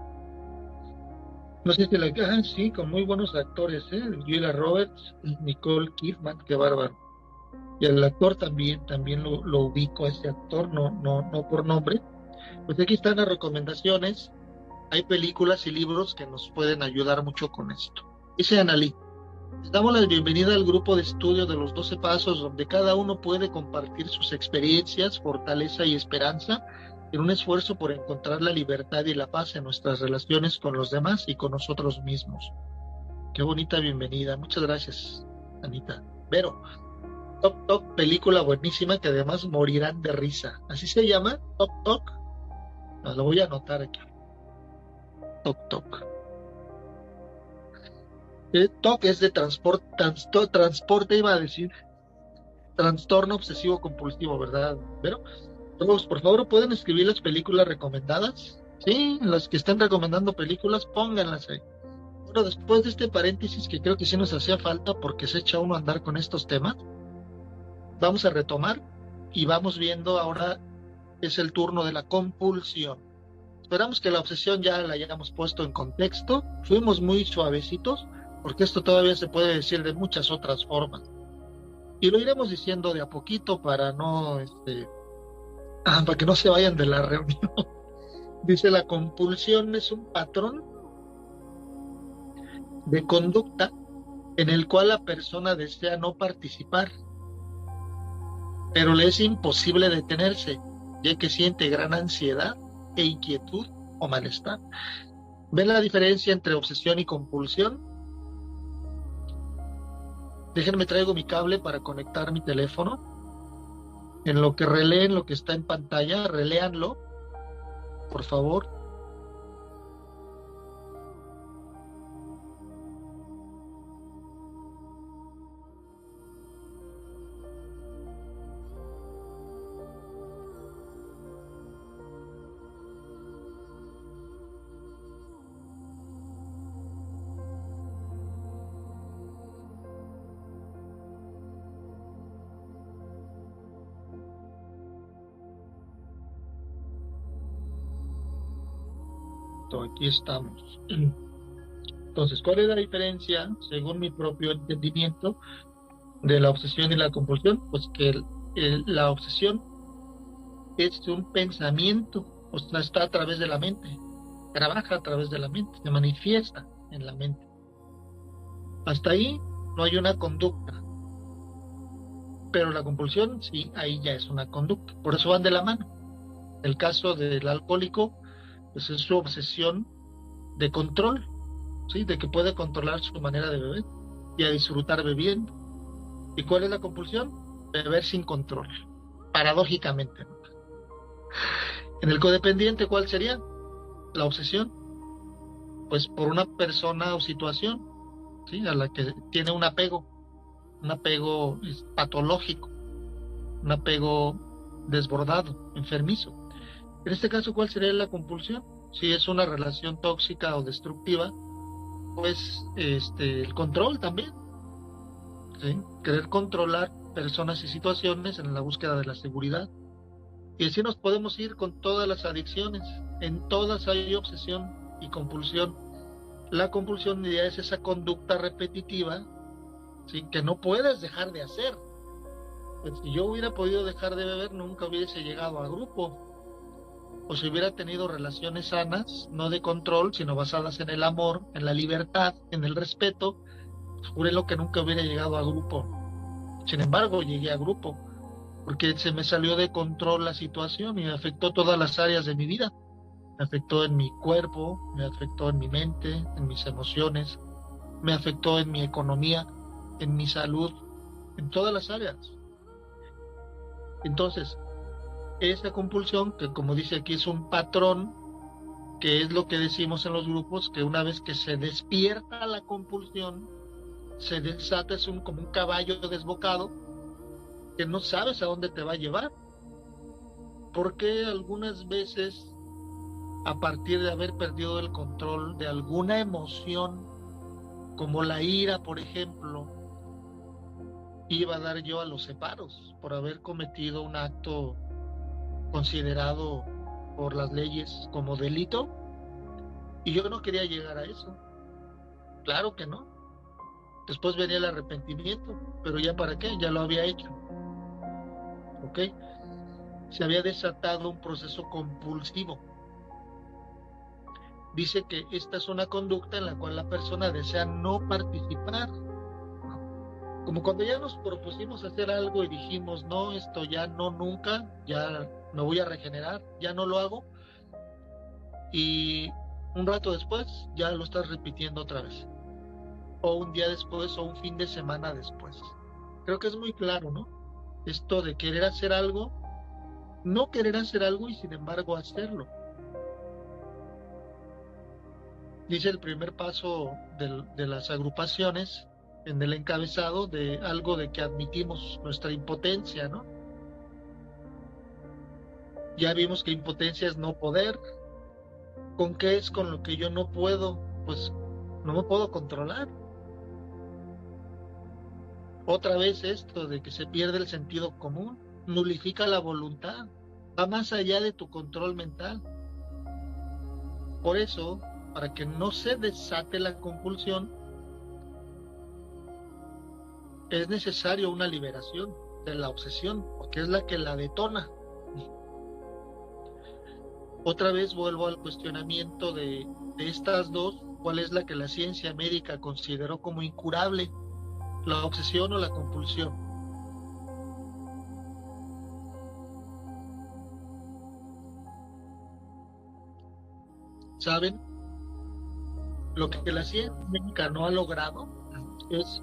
No sé si la... Ah, sí, con muy buenos actores, ¿eh? Julia Roberts, Nicole Kidman, qué bárbaro. Y el actor también lo ubico a ese actor, no por nombre. Pues aquí están las recomendaciones. Hay películas y libros que nos pueden ayudar mucho con esto. Dice Analí, les damos la bienvenida al grupo de estudio de los 12 pasos, donde cada uno puede compartir sus experiencias, fortaleza y esperanza en un esfuerzo por encontrar la libertad y la paz en nuestras relaciones con los demás y con nosotros mismos. Qué bonita bienvenida. Muchas gracias, Anita. Vero, Top Talk, película buenísima que además morirán de risa. ¿Así se llama? Top Talk. Lo voy a anotar aquí. Top Talk. TOC es de transporte, iba a decir, trastorno obsesivo compulsivo, ¿verdad? Pero, todos, por favor, ¿pueden escribir las películas recomendadas? Sí, las que estén recomendando películas, pónganlas ahí. Bueno, después de este paréntesis que creo que sí nos hacía falta porque se echa uno a andar con estos temas, vamos a retomar y vamos viendo ahora es el turno de la compulsión. Esperamos que la obsesión ya la hayamos puesto en contexto. Fuimos muy suavecitos porque esto todavía se puede decir de muchas otras formas. Y lo iremos diciendo de a poquito para que no se vayan de la reunión. Dice, la compulsión es un patrón de conducta en el cual la persona desea no participar, pero le es imposible detenerse, ya que siente gran ansiedad e inquietud o malestar. ¿Ven la diferencia entre obsesión y compulsión? Déjenme traigo mi cable para conectar mi teléfono. En lo que releen lo que está en pantalla, reléanlo, por favor. Aquí estamos. Entonces, ¿cuál es la diferencia, según mi propio entendimiento, de la obsesión y la compulsión? Pues que la obsesión es un pensamiento, o sea, está a través de la mente, trabaja a través de la mente, se manifiesta en la mente. Hasta ahí no hay una conducta, pero la compulsión sí, ahí ya es una conducta, por eso van de la mano. El caso del alcohólico, pues es su obsesión de control, ¿sí? De que puede controlar su manera de beber y a disfrutar bebiendo. ¿Y cuál es la compulsión? Beber sin control, paradójicamente, ¿no? En el codependiente, ¿cuál sería la obsesión? Pues por una persona o situación, ¿sí? A la que tiene un apego patológico, un apego desbordado, enfermizo. En este caso, ¿cuál sería la compulsión? Si es una relación tóxica o destructiva, pues el control también, ¿sí? Querer controlar personas y situaciones en la búsqueda de la seguridad. Y así nos podemos ir con todas las adicciones. En todas hay obsesión y compulsión. La compulsión ya es esa conducta repetitiva, ¿sí? Que no puedes dejar de hacer. Pues si yo hubiera podido dejar de beber, nunca hubiese llegado a grupo. O si hubiera tenido relaciones sanas, no de control, sino basadas en el amor, en la libertad, en el respeto, juré que nunca hubiera llegado a grupo. Sin embargo, llegué a grupo, porque se me salió de control la situación y me afectó todas las áreas de mi vida. Me afectó en mi cuerpo, me afectó en mi mente, en mis emociones, me afectó en mi economía, en mi salud, en todas las áreas. Entonces, esa compulsión, que como dice aquí es un patrón, que es lo que decimos en los grupos, que una vez que se despierta la compulsión, se desata, como un caballo desbocado, que no sabes a dónde te va a llevar, porque algunas veces, a partir de haber perdido el control de alguna emoción, como la ira, por ejemplo, iba a dar yo a los separos por haber cometido un acto considerado por las leyes como delito, y yo no quería llegar a eso. Claro que no. Después venía el arrepentimiento, pero ya para qué, ya lo había hecho. ¿Ok? Se había desatado un proceso compulsivo. Dice que esta es una conducta en la cual la persona desea no participar. Como cuando ya nos propusimos hacer algo y dijimos, no, esto ya no, nunca, ya me voy a regenerar, ya no lo hago. Y un rato después ya lo estás repitiendo otra vez. O un día después o un fin de semana después. Creo que es muy claro, ¿no? Esto de querer hacer algo, no querer hacer algo y sin embargo hacerlo. Dice el primer paso de las agrupaciones en el encabezado de algo de que admitimos nuestra impotencia, ¿no? Ya vimos que impotencia es no poder. ¿Con qué es con lo que yo no puedo? Pues no me puedo controlar. Otra vez esto de que se pierde el sentido común, nulifica la voluntad, va más allá de tu control mental. Por eso, para que no se desate la compulsión, es necesario una liberación de la obsesión, porque es la que la detona. Otra vez vuelvo al cuestionamiento de estas dos, ¿cuál es la que la ciencia médica consideró como incurable? ¿La obsesión o la compulsión? ¿Saben? Lo que la ciencia médica no ha logrado es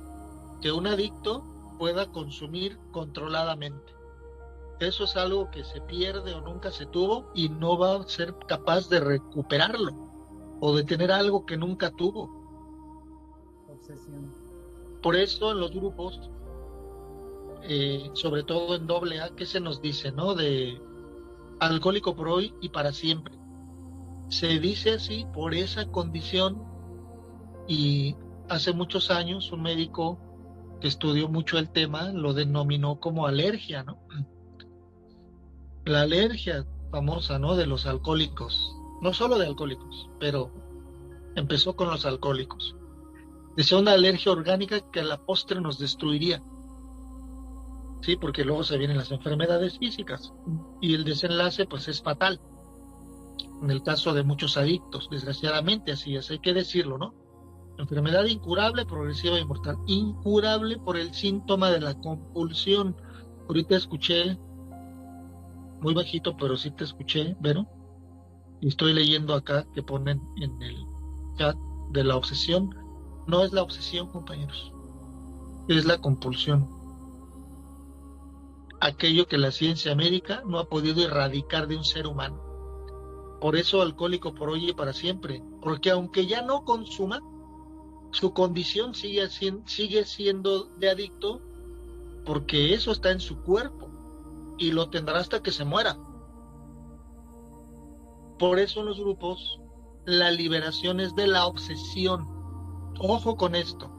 que un adicto pueda consumir controladamente. Eso es algo que se pierde o nunca se tuvo y no va a ser capaz de recuperarlo o de tener algo que nunca tuvo. Obsesión. Por eso en los grupos, sobre todo en AA, ¿qué se nos dice, no? De alcohólico por hoy y para siempre. Se dice así por esa condición, y hace muchos años un médico que estudió mucho el tema lo denominó como alergia, ¿no? La alergia famosa, ¿no? De los alcohólicos, no solo de alcohólicos, pero empezó con los alcohólicos. Decía una alergia orgánica que a la postre nos destruiría. sí, porque luego se vienen las enfermedades físicas y el desenlace pues es fatal. En el caso de muchos adictos, desgraciadamente así es, hay que decirlo, ¿no? Enfermedad incurable, progresiva y mortal. Incurable por el síntoma de la compulsión. Ahorita escuché, muy bajito, pero sí te escuché, Vero, y estoy leyendo acá que ponen en el chat de la obsesión. No es la obsesión, compañeros, es la compulsión. Aquello que la ciencia médica no ha podido erradicar de un ser humano. Por eso alcohólico por hoy y para siempre. Porque aunque ya no consuma, su condición sigue siendo de adicto porque eso está en su cuerpo y lo tendrá hasta que se muera. Por eso en los grupos la liberación es de la obsesión. Ojo con esto.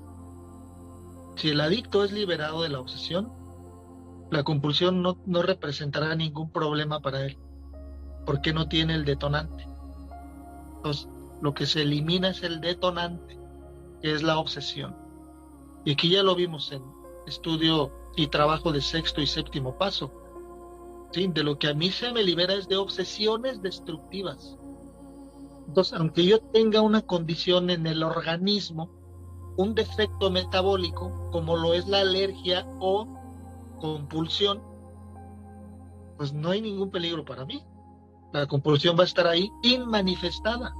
Si el adicto es liberado de la obsesión, la compulsión no representará ningún problema para él, porque no tiene el detonante. Entonces, lo que se elimina es el detonante, que es la obsesión. Y aquí ya lo vimos en estudio y trabajo de sexto y séptimo paso. ¿Sí? De lo que a mí se me libera es de obsesiones destructivas. Entonces, aunque yo tenga una condición en el organismo, un defecto metabólico, como lo es la alergia o compulsión, pues no hay ningún peligro para mí. La compulsión va a estar ahí inmanifestada,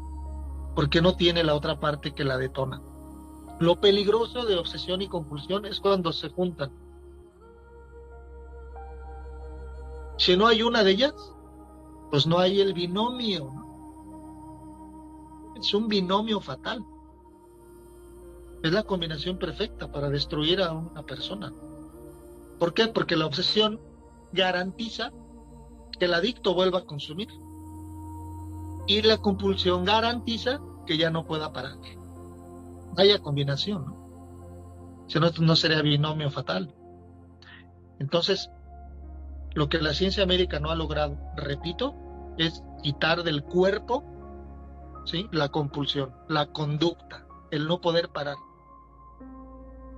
porque no tiene la otra parte que la detona. Lo peligroso de obsesión y compulsión es cuando se juntan. Si no hay una de ellas, pues no hay el binomio, ¿no? Es un binomio fatal. Es la combinación perfecta para destruir a una persona. ¿Por qué? Porque la obsesión garantiza que el adicto vuelva a consumir y la compulsión garantiza que ya no pueda parar. Vaya combinación, ¿no? Si no, no sería binomio fatal. Entonces, lo que la ciencia médica no ha logrado, repito, es quitar del cuerpo, ¿sí?, la compulsión, la conducta, el no poder parar.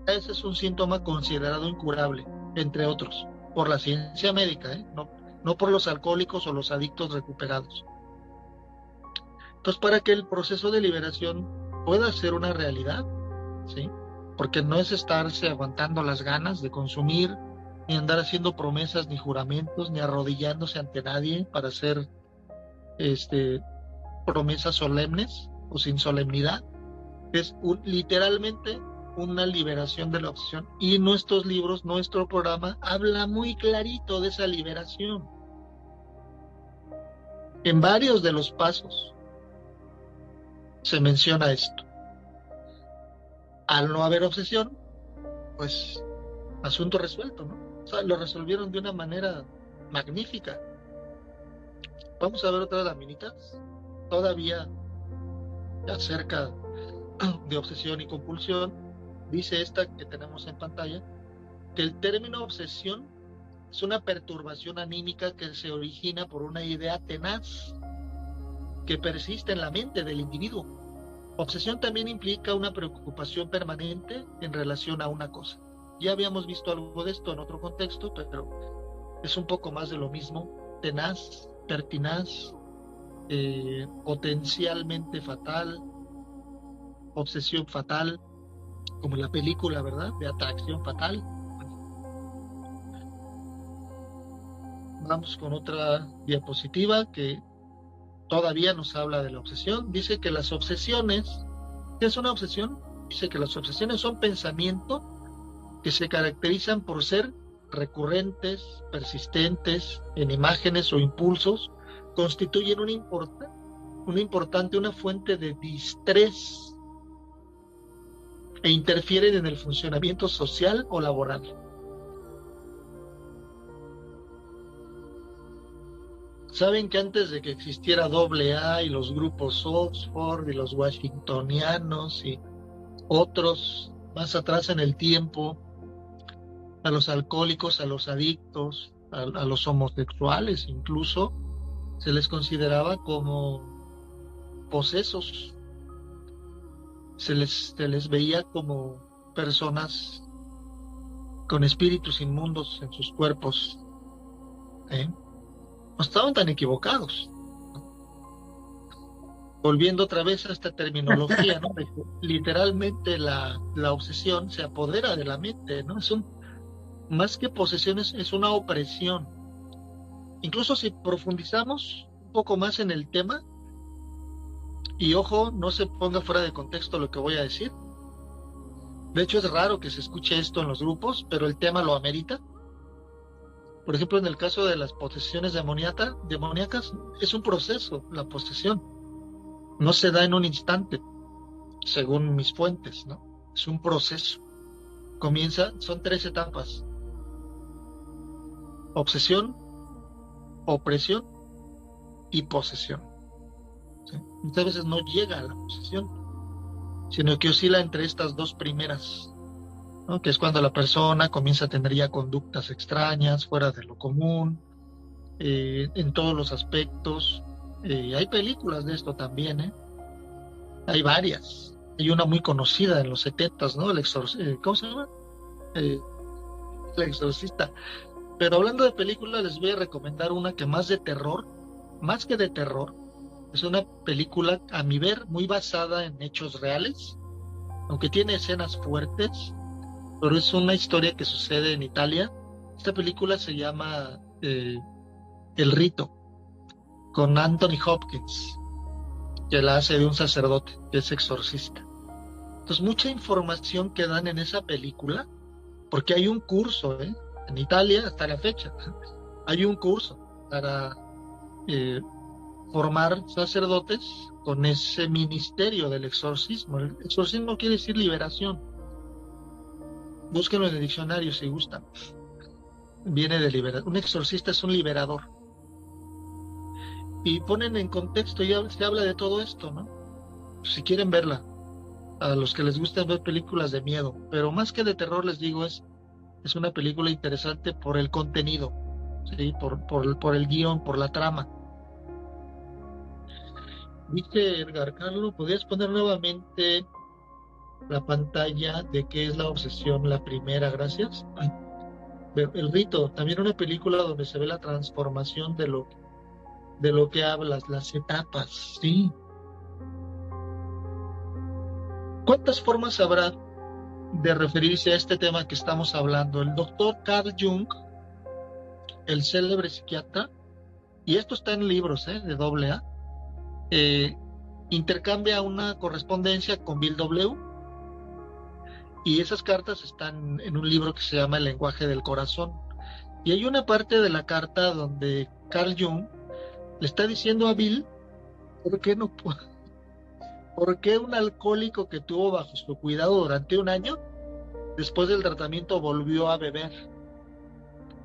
Ese es un síntoma considerado incurable, entre otros, por la ciencia médica, no por los alcohólicos o los adictos recuperados. Entonces, para que el proceso de liberación pueda ser una realidad, ¿sí?, porque no es estarse aguantando las ganas de consumir, ni andar haciendo promesas, ni juramentos, ni arrodillándose ante nadie para hacer promesas solemnes o sin solemnidad. Es literalmente una liberación de la obsesión. Y nuestros libros, nuestro programa, habla muy clarito de esa liberación. En varios de los pasos se menciona esto. Al no haber obsesión, pues asunto resuelto, ¿no? O sea, lo resolvieron de una manera magnífica. Vamos a ver otras laminitas, todavía acerca de obsesión y compulsión. Dice esta que tenemos en pantalla, que el término obsesión es una perturbación anímica que se origina por una idea tenaz que persiste en la mente del individuo. Obsesión también implica una preocupación permanente en relación a una cosa. Ya habíamos visto algo de esto en otro contexto, pero es un poco más de lo mismo. Tenaz, pertinaz, potencialmente fatal, obsesión fatal, como la película, ¿verdad?, de Atracción Fatal. Vamos con otra diapositiva que todavía nos habla de la obsesión. Dice que las obsesiones, ¿qué es una obsesión? Dice que las obsesiones son pensamientos que se caracterizan por ser recurrentes, persistentes en imágenes o impulsos, constituyen una fuente de distrés e interfieren en el funcionamiento social o laboral. Saben que antes de que existiera AA y los grupos Oxford y los washingtonianos y otros más atrás en el tiempo, a los alcohólicos, a los adictos, a los homosexuales incluso, se les consideraba como posesos, se les veía como personas con espíritus inmundos en sus cuerpos, no estaban tan equivocados. Volviendo otra vez a esta terminología, ¿no? De que literalmente la obsesión se apodera de la mente, ¿no? Más que posesión, es una opresión. Incluso si profundizamos un poco más en el tema, y ojo, no se ponga fuera de contexto lo que voy a decir. De hecho, es raro que se escuche esto en los grupos, pero el tema lo amerita. Por ejemplo, en el caso de las posesiones demoníacas, es un proceso, la posesión. No se da en un instante, según mis fuentes, ¿no? Es un proceso. Son 3 etapas: obsesión, opresión y posesión. ¿Sí? Muchas veces no llega a la posesión, sino que oscila entre estas 2 primeras, ¿no? Que es cuando la persona comienza a tener ya conductas extrañas, fuera de lo común, en todos los aspectos. Hay películas de esto también, hay varias. Hay una muy conocida en los 70s, ¿no? ¿Cómo se llama? El Exorcista. Pero hablando de películas, les voy a recomendar una que más que de terror, es una película, a mi ver, muy basada en hechos reales, aunque tiene escenas fuertes, pero es una historia que sucede en Italia. Esta película se llama El Rito, con Anthony Hopkins, que la hace de un sacerdote que es exorcista. Entonces, mucha información que dan en esa película, porque hay un curso, en Italia hasta la fecha, hay un curso para formar sacerdotes con ese ministerio del exorcismo. El exorcismo quiere decir liberación. Búsquenlo en el diccionario si gustan. Viene de liberar. Un exorcista es un liberador. Y ponen en contexto, ya se habla de todo esto, ¿no? Si quieren verla, a los que les gusta ver películas de miedo, pero más que de terror, les digo, es una película interesante por el contenido, ¿sí? Por el guión, por la trama. Dice Edgar Carlos, ¿podrías poner nuevamente la pantalla de qué es la obsesión, la primera? Gracias. El Rito, también una película donde se ve la transformación de lo que hablas, las etapas, ¿sí? ¿Cuántas formas habrá de referirse a este tema que estamos hablando? El doctor Carl Jung, el célebre psiquiatra, y esto está en libros de AA, intercambia una correspondencia con Bill W. Y esas cartas están en un libro que se llama El lenguaje del corazón. Y hay una parte de la carta donde Carl Jung le está diciendo a Bill, ¿por qué un alcohólico que tuvo bajo su cuidado durante 1 año, después del tratamiento volvió a beber?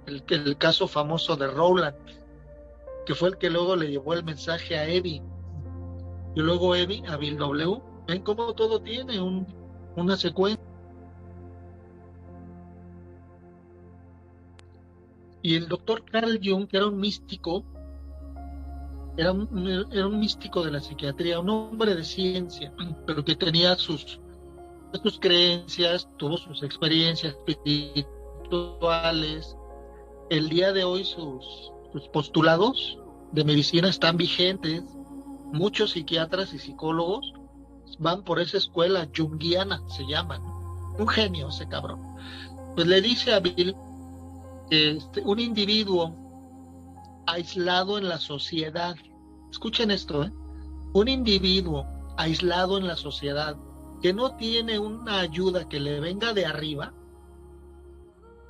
El caso famoso de Rowland, que fue el que luego le llevó el mensaje a Eddie, y luego Eddie a Bill W. Ven cómo todo tiene una secuencia. Y el doctor Carl Jung, que era un místico, era un místico de la psiquiatría, un hombre de ciencia, pero que tenía sus creencias, tuvo sus experiencias espirituales. El día de hoy sus postulados de medicina están vigentes. Muchos psiquiatras y psicólogos van por esa escuela junguiana, se llama, ¿no? Un genio ese cabrón. Pues le dice a Bill que un individuo aislado en la sociedad, escuchen esto, un individuo aislado en la sociedad que no tiene una ayuda que le venga de arriba,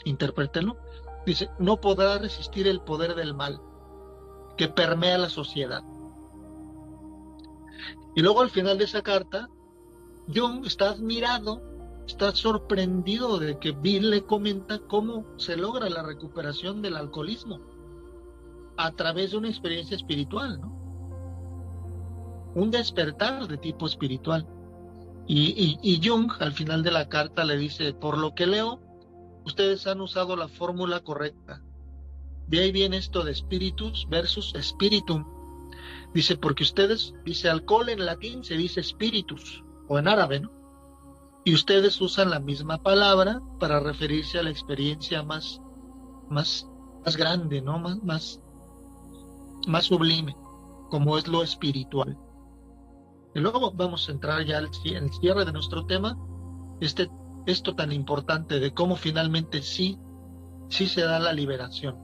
interprétenlo, dice, no podrá resistir el poder del mal que permea la sociedad. Y luego al final de esa carta, Jung está admirado, está sorprendido de que Bill le comenta cómo se logra la recuperación del alcoholismo a través de una experiencia espiritual, ¿no? Un despertar de tipo espiritual. Y Jung al final de la carta le dice, por lo que leo, ustedes han usado la fórmula correcta. De ahí viene esto de spiritus versus spiritum. Dice, porque ustedes, dice alcohol en latín se dice spiritus, o en árabe, ¿no? Y ustedes usan la misma palabra para referirse a la experiencia más, más grande, ¿no? Más sublime, como es lo espiritual. Y luego vamos a entrar ya en el cierre de nuestro tema, esto tan importante de cómo finalmente sí se da la liberación.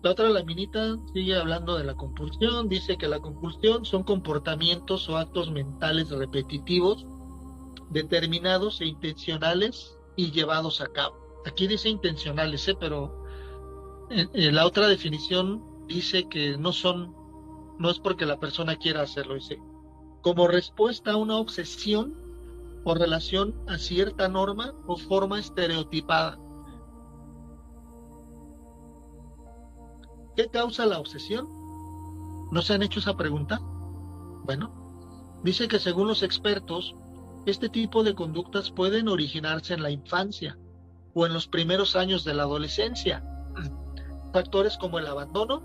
La otra laminita sigue hablando de la compulsión, dice que la compulsión son comportamientos o actos mentales repetitivos, determinados e intencionales y llevados a cabo. Aquí dice intencionales, pero en la otra definición dice que no es porque la persona quiera hacerlo, dice, como respuesta a una obsesión o relación a cierta norma o forma estereotipada. ¿Qué causa la obsesión? ¿No se han hecho esa pregunta? Bueno, dice que según los expertos, este tipo de conductas pueden originarse en la infancia o en los primeros años de la adolescencia. Factores como el abandono,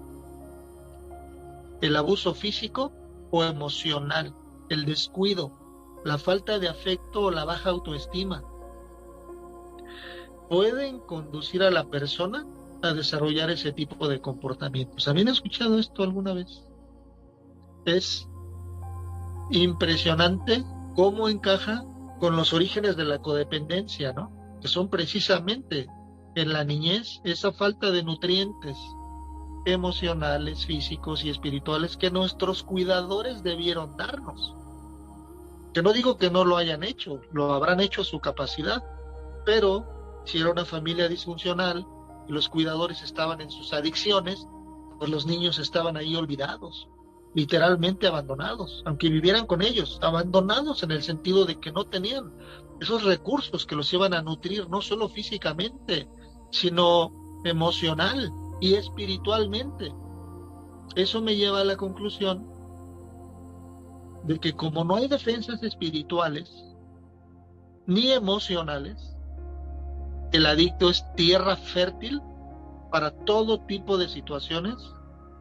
el abuso físico o emocional, el descuido, la falta de afecto o la baja autoestima, pueden conducir a la persona a desarrollar ese tipo de comportamientos. ¿Habían escuchado esto alguna vez? Es impresionante cómo encaja con los orígenes de la codependencia, ¿no? Que son precisamente en la niñez esa falta de nutrientes emocionales, físicos y espirituales que nuestros cuidadores debieron darnos. Que no digo que no lo hayan hecho, lo habrán hecho a su capacidad, pero si era una familia disfuncional y los cuidadores estaban en sus adicciones, pues los niños estaban ahí olvidados, literalmente abandonados, aunque vivieran con ellos, abandonados en el sentido de que no tenían esos recursos que los iban a nutrir, no solo físicamente, sino emocional y espiritualmente. Eso me lleva a la conclusión de que como no hay defensas espirituales ni emocionales, el adicto es tierra fértil para todo tipo de situaciones,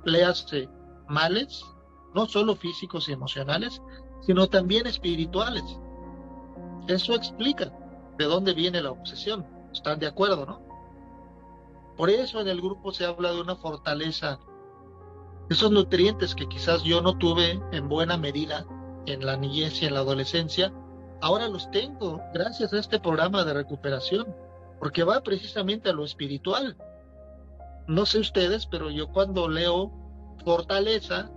léase males, no solo físicos y emocionales, sino también espirituales. Eso explica de dónde viene la obsesión. ¿Están de acuerdo, no? Por eso en el grupo se habla de una fortaleza. Esos nutrientes que quizás yo no tuve en buena medida en la niñez y en la adolescencia, ahora los tengo gracias a este programa de recuperación, porque va precisamente a lo espiritual. No sé ustedes, pero yo cuando leo fortaleza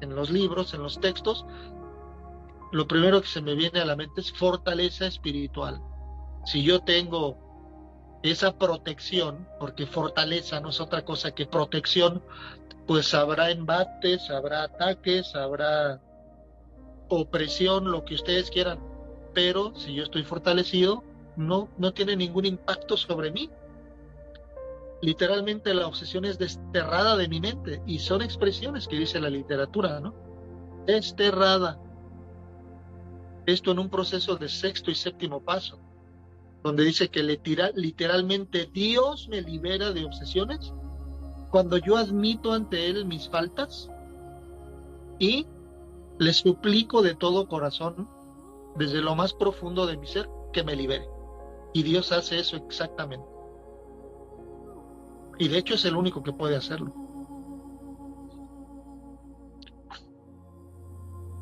en los libros, en los textos, lo primero que se me viene a la mente es fortaleza espiritual. Si yo tengo esa protección, porque fortaleza no es otra cosa que protección, pues habrá embates, habrá ataques, habrá opresión, lo que ustedes quieran, pero si yo estoy fortalecido, no tiene ningún impacto sobre mí. Literalmente la obsesión es desterrada de mi mente, y son expresiones que dice la literatura, ¿no? Desterrada. Esto en un proceso de sexto y séptimo paso, donde dice que literalmente Dios me libera de obsesiones cuando yo admito ante Él mis faltas y le suplico de todo corazón, desde lo más profundo de mi ser, que me libere. Y Dios hace eso exactamente. Y de hecho es el único que puede hacerlo.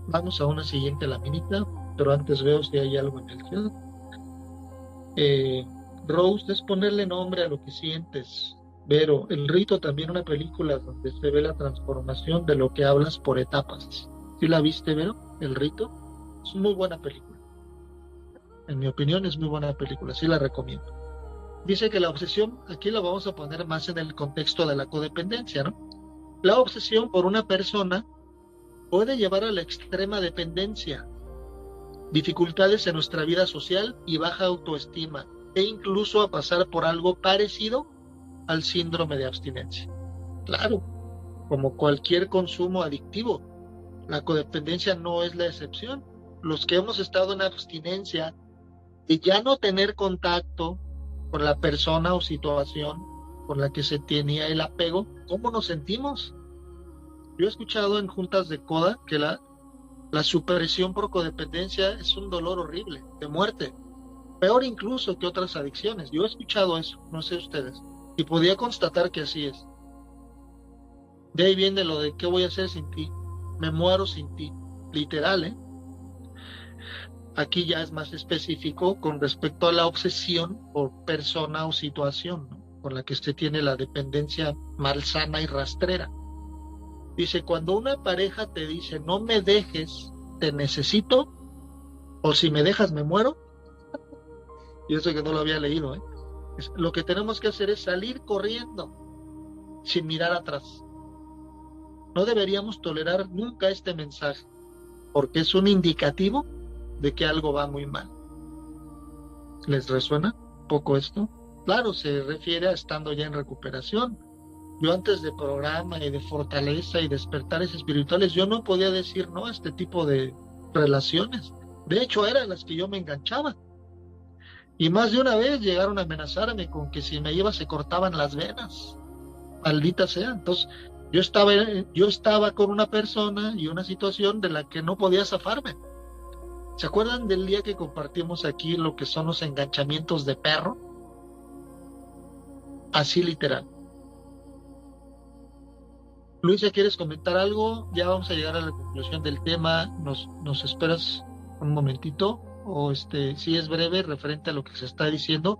Vamos a una siguiente laminita, pero antes veo si hay algo en el chat. Rose, es ponerle nombre a lo que sientes. Vero, El Rito, también una película donde se ve la transformación de lo que hablas por etapas. ¿Sí la viste, Vero? El Rito. Es una muy buena película. En mi opinión es muy buena película, sí la recomiendo. Dice que la obsesión, aquí la vamos a poner más en el contexto de la codependencia, ¿no? La obsesión por una persona puede llevar a la extrema dependencia, dificultades en nuestra vida social y baja autoestima, e incluso a pasar por algo parecido al síndrome de abstinencia. Claro, como cualquier consumo adictivo, la codependencia no es la excepción. Los que hemos estado en abstinencia de ya no tener contacto con la persona o situación con la que se tenía el apego, ¿cómo nos sentimos? Yo he escuchado en juntas de CODA que la La supresión por codependencia es un dolor horrible, de muerte, peor incluso que otras adicciones. Yo he escuchado eso, no sé ustedes, y podía constatar que así es. De ahí viene lo de qué voy a hacer sin ti, me muero sin ti, literal, ¿eh? Aquí ya es más específico con respecto a la obsesión por persona o situación, ¿no?, con la que usted tiene la dependencia malsana y rastrera. Dice, cuando una pareja te dice, no me dejes, te necesito, o si me dejas me muero, y eso que no lo había leído, ¿eh? Lo que tenemos que hacer es salir corriendo, sin mirar atrás. No deberíamos tolerar nunca este mensaje, porque es un indicativo de que algo va muy mal. ¿Les resuena un poco esto? Claro, se refiere a estando ya en recuperación. Yo antes de programa y de fortaleza y despertares espirituales, yo no podía decir no a este tipo de relaciones. De hecho, eran las que yo me enganchaba. Y más de una vez llegaron a amenazarme con que si me iba se cortaban las venas. Maldita sea. Entonces, yo estaba con una persona y una situación de la que no podía zafarme. ¿Se acuerdan del día que compartimos aquí lo que son los enganchamientos de perro? Así literal. Luisa, ¿quieres comentar algo? Ya vamos a llegar a la conclusión del tema. ¿Nos esperas un momentito? O si es breve, referente a lo que se está diciendo.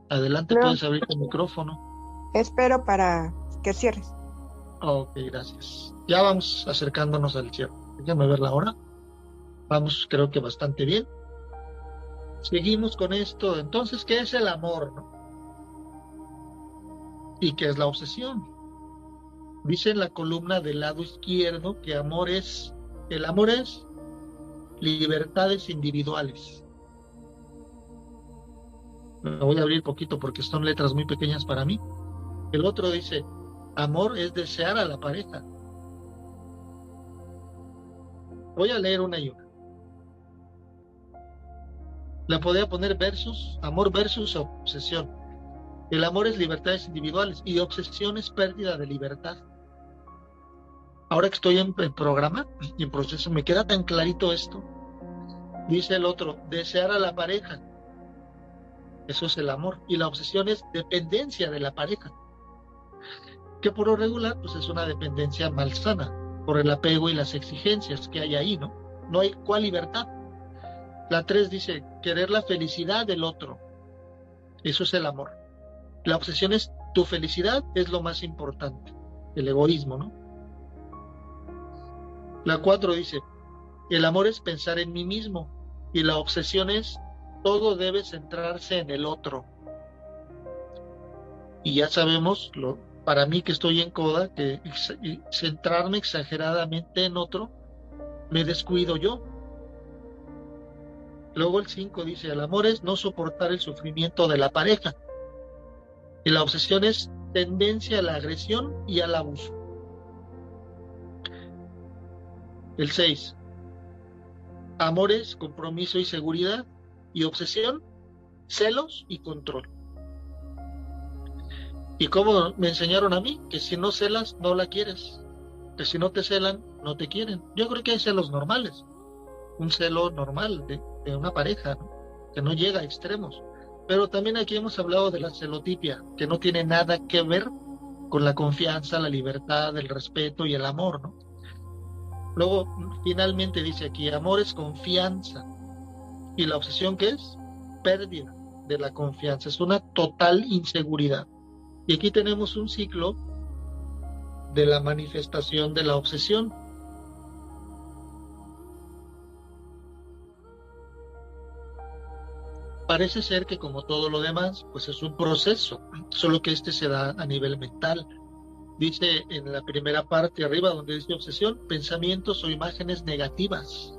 Adelante, No, puedes abrir tu micrófono. espero para que cierres. Ok, gracias. Ya vamos acercándonos al cierre. Déjame ver la hora. Vamos, creo que bastante bien. Seguimos con esto. Entonces, ¿qué es el amor, no? ¿Y qué es la obsesión? Dice en la columna del lado izquierdo que el amor es libertades individuales. Lo voy a abrir poquito porque son letras muy pequeñas para mí. El otro dice, amor es desear a la pareja. Voy a leer una y una. Le podría poner versus, amor versus obsesión. El amor es libertades individuales y obsesión es pérdida de libertad. Ahora que estoy en programa y en proceso, me queda tan clarito esto. Dice el otro, desear a la pareja. Eso es el amor. Y la obsesión es dependencia de la pareja. Que por lo regular, pues es una dependencia malsana, por el apego y las exigencias que hay ahí, ¿no? No hay cuál libertad. La 3 dice, querer la felicidad del otro. Eso es el amor. La obsesión es, tu felicidad es lo más importante. El egoísmo, ¿no? La 4 dice, el amor es pensar en mí mismo. Y la obsesión es, todo debe centrarse en el otro. Y ya sabemos, para mí que estoy en coda, que centrarme exageradamente en otro, me descuido yo. Luego el 5 dice, el amor es no soportar el sufrimiento de la pareja. Y la obsesión es tendencia a la agresión y al abuso. El 6, amor es compromiso y seguridad. Y obsesión, celos y control. Y como me enseñaron a mí, que si no celas, no la quieres. Que si no te celan, no te quieren. Yo creo que hay celos normales. Un celo normal de una pareja, ¿no?, que no llega a extremos. Pero también aquí hemos hablado de la celotipia, que no tiene nada que ver con la confianza, la libertad, el respeto y el amor, ¿no? Luego, finalmente dice aquí, amor es confianza. ¿Y la obsesión qué es? Pérdida de la confianza. Es una total inseguridad. Y aquí tenemos un ciclo de la manifestación de la obsesión. Parece ser que como todo lo demás, pues es un proceso, solo que este se da a nivel mental. Dice en la primera parte arriba, donde dice obsesión, pensamientos o imágenes negativas.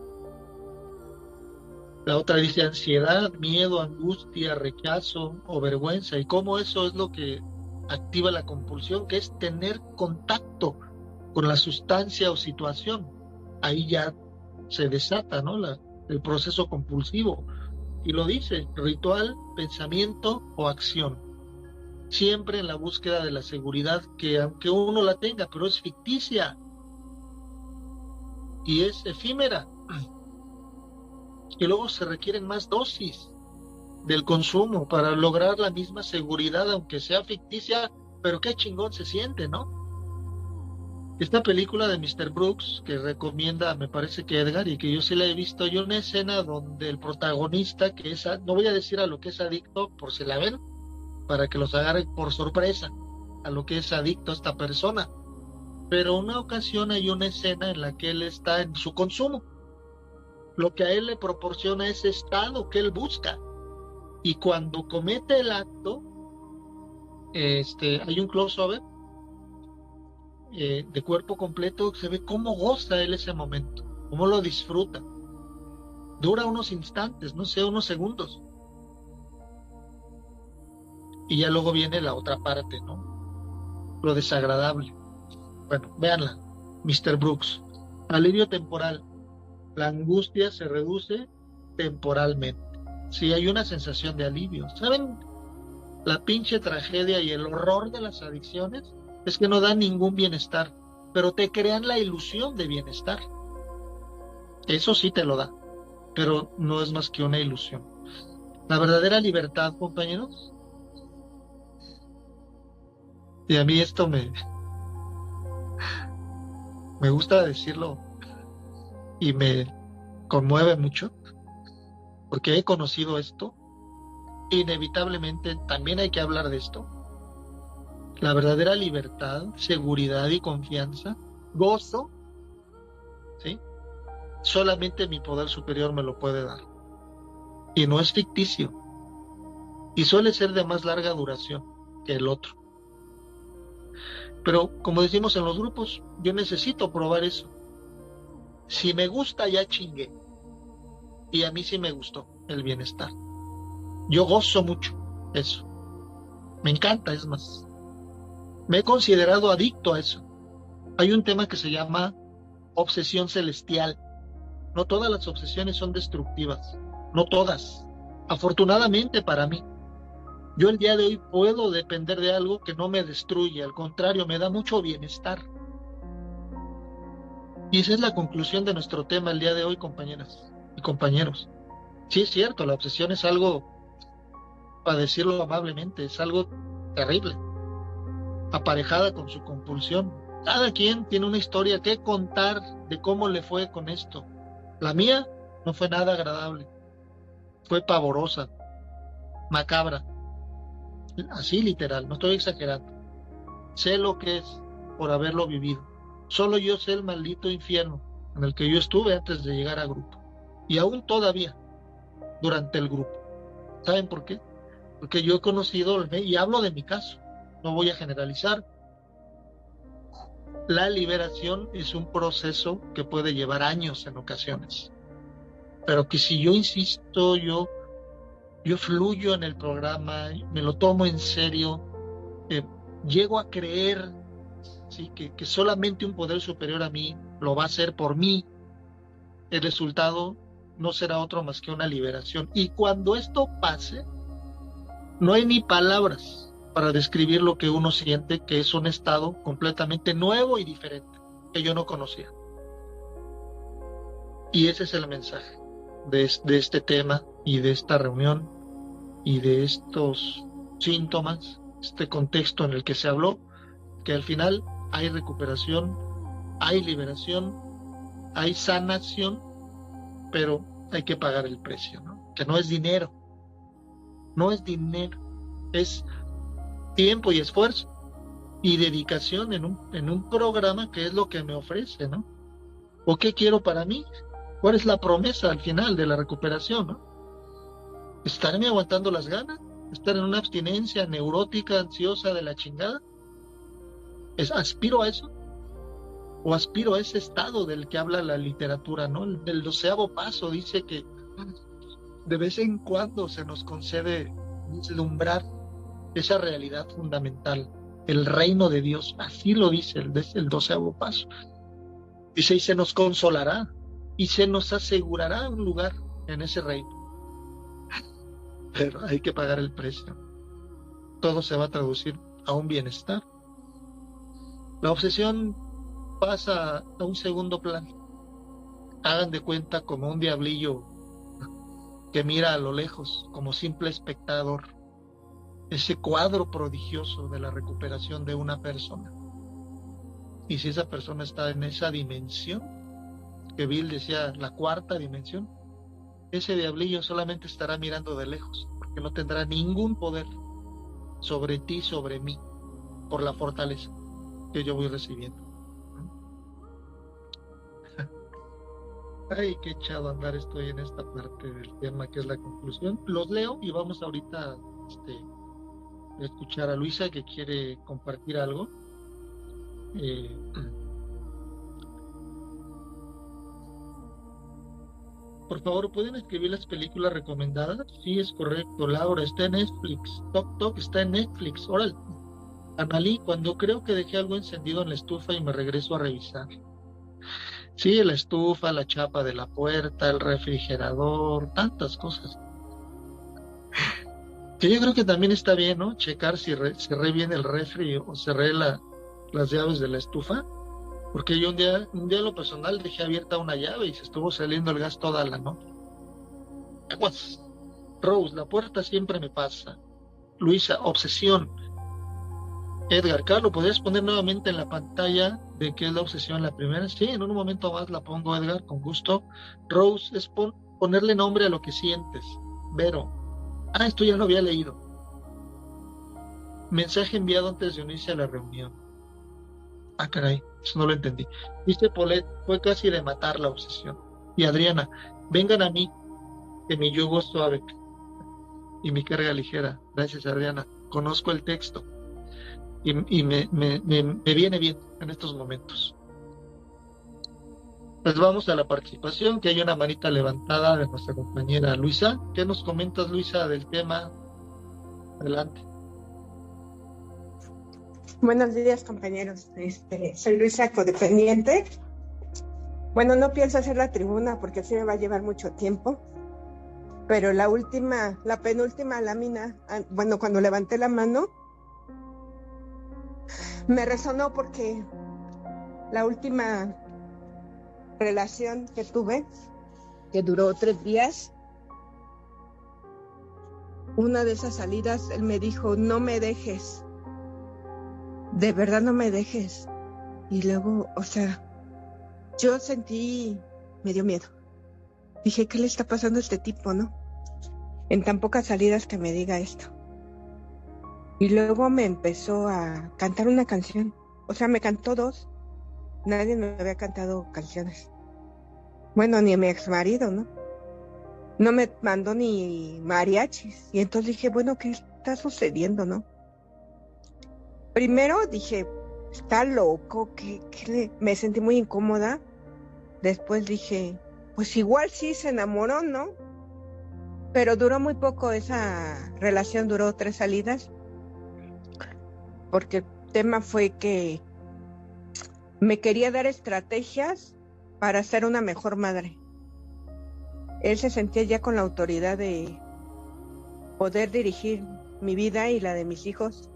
La otra dice ansiedad, miedo, angustia, rechazo o vergüenza. Y cómo eso es lo que activa la compulsión, que es tener contacto con la sustancia o situación. Ahí ya se desata, ¿no?, el proceso compulsivo. Y lo dice, ritual, pensamiento o acción. Siempre en la búsqueda de la seguridad, que aunque uno la tenga, pero es ficticia y es efímera. y luego se requieren más dosis del consumo para lograr la misma seguridad, aunque sea ficticia, pero qué chingón se siente, ¿no? Esta película de Mr. Brooks, que recomienda, me parece que Edgar, y que yo sí la he visto, hay una escena donde el protagonista, que es, no voy a decir a lo que es adicto, por si la ven, para que los agarre por sorpresa, a lo que es adicto esta persona. Pero una ocasión hay una escena en la que él está en su consumo. Lo que a él le proporciona ese estado que él busca. Y cuando comete el acto, hay un close-up de cuerpo completo, se ve cómo goza él ese momento, cómo lo disfruta. Dura unos instantes, no sé, unos segundos. Y ya luego viene la otra parte, ¿no? Lo desagradable. Bueno, véanla, Mr. Brooks. Alivio temporal. La angustia se reduce temporalmente. Sí, hay una sensación de alivio. ¿Saben? La pinche tragedia y el horror de las adicciones es que no dan ningún bienestar, pero te crean la ilusión de bienestar. Eso sí te lo da, pero no es más que una ilusión. La verdadera libertad, compañeros, y a mí esto me gusta decirlo y me conmueve mucho, porque he conocido esto, inevitablemente también hay que hablar de esto. La verdadera libertad, seguridad y confianza, gozo, ¿sí? Solamente mi poder superior me lo puede dar. Y no es ficticio. Y suele ser de más larga duración que el otro. Pero como decimos en los grupos, yo necesito probar eso. Si me gusta, ya chingué. Y a mí sí me gustó el bienestar. Yo gozo mucho eso. Me encanta, es más. Me he considerado adicto a eso. Hay un tema que se llama obsesión celestial. No todas las obsesiones son destructivas. No todas. Afortunadamente para mí. Yo el día de hoy puedo depender de algo que no me destruye. Al contrario, me da mucho bienestar. Y esa es la conclusión de nuestro tema el día de hoy, compañeras y compañeros. Sí es cierto, la obsesión es algo, para decirlo amablemente, es algo terrible, aparejada con su compulsión. Cada quien tiene una historia que contar de cómo le fue con esto. La mía no fue nada agradable, fue pavorosa, macabra, así literal, no estoy exagerando. Sé lo que es por haberlo vivido. Solo yo sé el maldito infierno en el que yo estuve antes de llegar a grupo. Y aún todavía, durante el grupo. ¿Saben por qué? Porque yo he conocido, y hablo de mi caso, no voy a generalizar. La liberación es un proceso que puede llevar años en ocasiones. Pero que si yo insisto, yo fluyo en el programa, me lo tomo en serio, llego a creer, ¿sí? que solamente un poder superior a mí lo va a hacer por mí, el resultado no será otro más que una liberación. Y cuando esto pase, no hay ni palabras para describir lo que uno siente, que es un estado completamente nuevo y diferente, que yo no conocía. Y ese es el mensaje de este tema y de esta reunión y de estos síntomas, este contexto en el que se habló, que al final hay recuperación, hay liberación, hay sanación, pero hay que pagar el precio, ¿no? Que no es dinero, no es dinero, es tiempo y esfuerzo y dedicación en un programa que es lo que me ofrece, ¿no? ¿O qué quiero para mí? ¿Cuál es la promesa al final de la recuperación, ¿no? ¿Estarme aguantando las ganas? ¿Estar en una abstinencia neurótica, ansiosa de la chingada? ¿Aspiro a eso? ¿O aspiro a ese estado del que habla la literatura, ¿no? Del 12º paso dice que de vez en cuando se nos concede vislumbrar esa realidad fundamental, el reino de Dios, así lo dice el 12º paso. Dice, y se nos consolará, y se nos asegurará un lugar en ese reino. Pero hay que pagar el precio. Todo se va a traducir a un bienestar. La obsesión pasa a un segundo plano. Hagan de cuenta como un diablillo que mira a lo lejos como simple espectador ese cuadro prodigioso de la recuperación de una persona. Y si esa persona está en esa dimensión, que Bill decía, la cuarta dimensión, ese diablillo solamente estará mirando de lejos, porque no tendrá ningún poder sobre ti, sobre mí, por la fortaleza que yo voy recibiendo. Ay, qué echado a andar estoy en esta parte del tema que es la conclusión. Los leo y vamos ahorita a escuchar a Luisa que quiere compartir algo. Por favor, ¿pueden escribir las películas recomendadas? Sí, es correcto, Laura, está en Netflix. Toc Toc está en Netflix. Órale. Analí, cuando creo que dejé algo encendido en la estufa y me regreso a revisar. Sí, la estufa, la chapa de la puerta, el refrigerador, tantas cosas. Que yo creo que también está bien, ¿no? Checar si cerré bien el refri o cerré las llaves de la estufa. Porque yo un día en lo personal dejé abierta una llave y se estuvo saliendo el gas toda la noche. Aguas. Rose, la puerta siempre me pasa. Luisa, obsesión. Edgar, Carlos, ¿podrías poner nuevamente en la pantalla de qué es la obsesión la primera? Sí, en un momento más la pongo, Edgar, con gusto. Rose, es ponerle nombre a lo que sientes. Vero. Esto ya lo había leído. Mensaje enviado antes de unirse a la reunión. Caray, eso no lo entendí. Dice Polet, fue casi de matar la obsesión. Y Adriana, vengan a mí, que mi yugo es suave y mi carga ligera. Gracias, Adriana. Conozco el texto y me viene bien en estos momentos. Pues vamos a la participación, que hay una manita levantada de nuestra compañera Luisa. ¿Qué nos comentas, Luisa, del tema? Adelante. Buenos días, compañeros. Soy Luisa, codependiente. Bueno, no pienso hacer la tribuna porque sí me va a llevar mucho tiempo, pero la penúltima lámina, bueno, cuando levanté la mano, me resonó porque la última relación que tuve, que duró 3 días, una de esas salidas, él me dijo, no me dejes, de verdad no me dejes. Y luego, yo me dio miedo. Dije, ¿qué le está pasando a este tipo, no? En tan pocas salidas que me diga esto. Y luego me empezó a cantar una canción. Me cantó 2. Nadie me había cantado canciones. Bueno, ni mi ex marido, ¿no? No me mandó ni mariachis. Y entonces dije, bueno, ¿qué está sucediendo, no? Primero dije, está loco, me sentí muy incómoda. Después dije, pues igual sí se enamoró, ¿no? Pero duró muy poco esa relación, duró 3 salidas. Porque el tema fue que me quería dar estrategias para ser una mejor madre. Él se sentía ya con la autoridad de poder dirigir mi vida y la de mis hijos.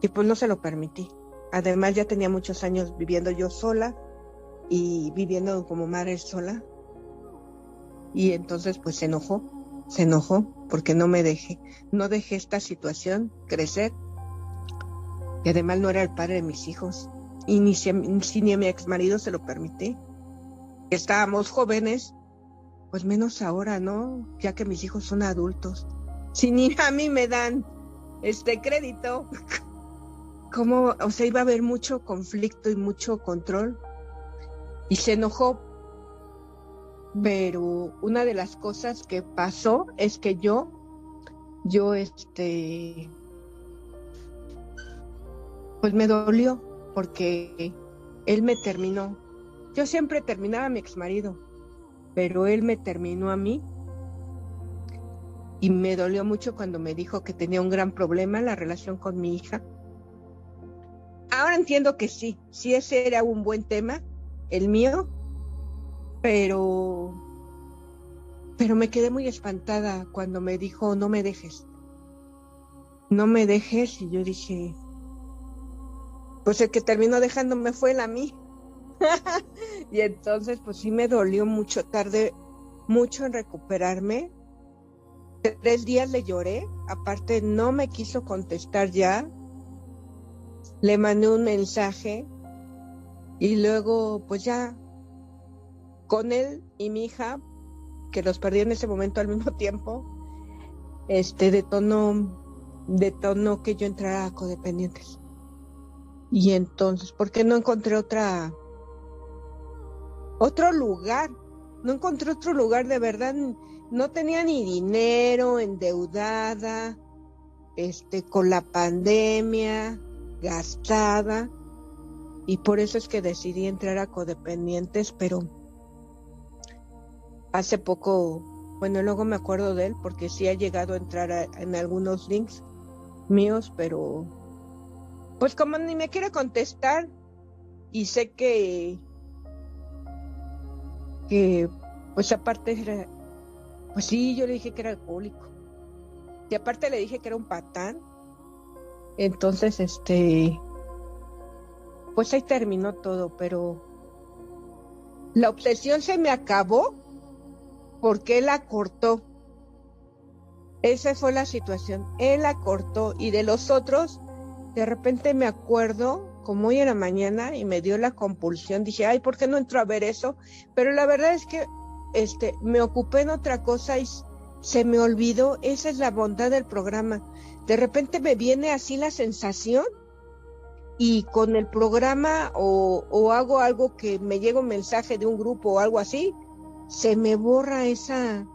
Y pues no se lo permití. Además ya tenía muchos años viviendo yo sola y viviendo como madre sola. Y entonces pues se enojó porque no dejé esta situación crecer. Y además no era el padre de mis hijos. Y ni a mi ex marido se lo permití. Estábamos jóvenes, pues menos ahora, ¿no? Ya que mis hijos son adultos. Si ni a mí me dan crédito. ¿Cómo? Iba a haber mucho conflicto y mucho control. Y se enojó. Pero una de las cosas que pasó es que yo pues me dolió porque él me terminó. Yo siempre terminaba a mi exmarido, pero él me terminó a mí y me dolió mucho cuando me dijo que tenía un gran problema en la relación con mi hija. Ahora entiendo que sí ese era un buen tema, el mío, pero me quedé muy espantada cuando me dijo, no me dejes, y yo dije, pues el que terminó dejándome fue él a mí. Y entonces pues sí me dolió mucho. Tardé mucho en recuperarme. 3 días le lloré, aparte no me quiso contestar ya. Le mandé un mensaje y luego pues ya con él y mi hija, que los perdí en ese momento al mismo tiempo, detonó que yo entrara a Codependientes. Y entonces, ¿por qué no encontré otro lugar? No encontré otro lugar, de verdad. No tenía ni dinero, endeudada, con la pandemia, gastada. Y por eso es que decidí entrar a Codependientes, pero hace poco, bueno, luego me acuerdo de él, porque sí ha llegado a entrar en algunos links míos, pero pues como ni me quiere contestar, y sé que pues aparte era, pues sí, yo le dije que era alcohólico, y aparte le dije que era un patán. Entonces, pues ahí terminó todo, pero la obsesión se me acabó porque él la cortó. Esa fue la situación, él la cortó, y de los otros, de repente me acuerdo, como hoy en la mañana, y me dio la compulsión, dije, ay, ¿por qué no entro a ver eso? Pero la verdad es que me ocupé en otra cosa y se me olvidó. Esa es la bondad del programa. De repente me viene así la sensación, y con el programa o hago algo que me llega un mensaje de un grupo o algo así, se me borra ese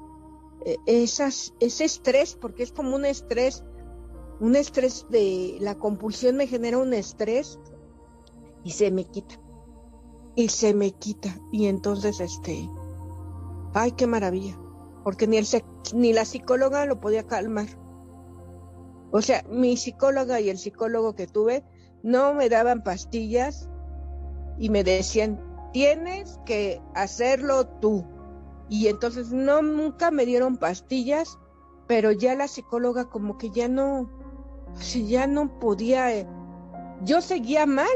estrés, porque es como un estrés de la compulsión, me genera un estrés y se me quita. Y entonces, ay, qué maravilla, porque ni la psicóloga lo podía calmar. O sea, mi psicóloga y el psicólogo que tuve no me daban pastillas y me decían, tienes que hacerlo tú. Y entonces nunca me dieron pastillas, pero ya la psicóloga como que ya no podía. Yo seguía mal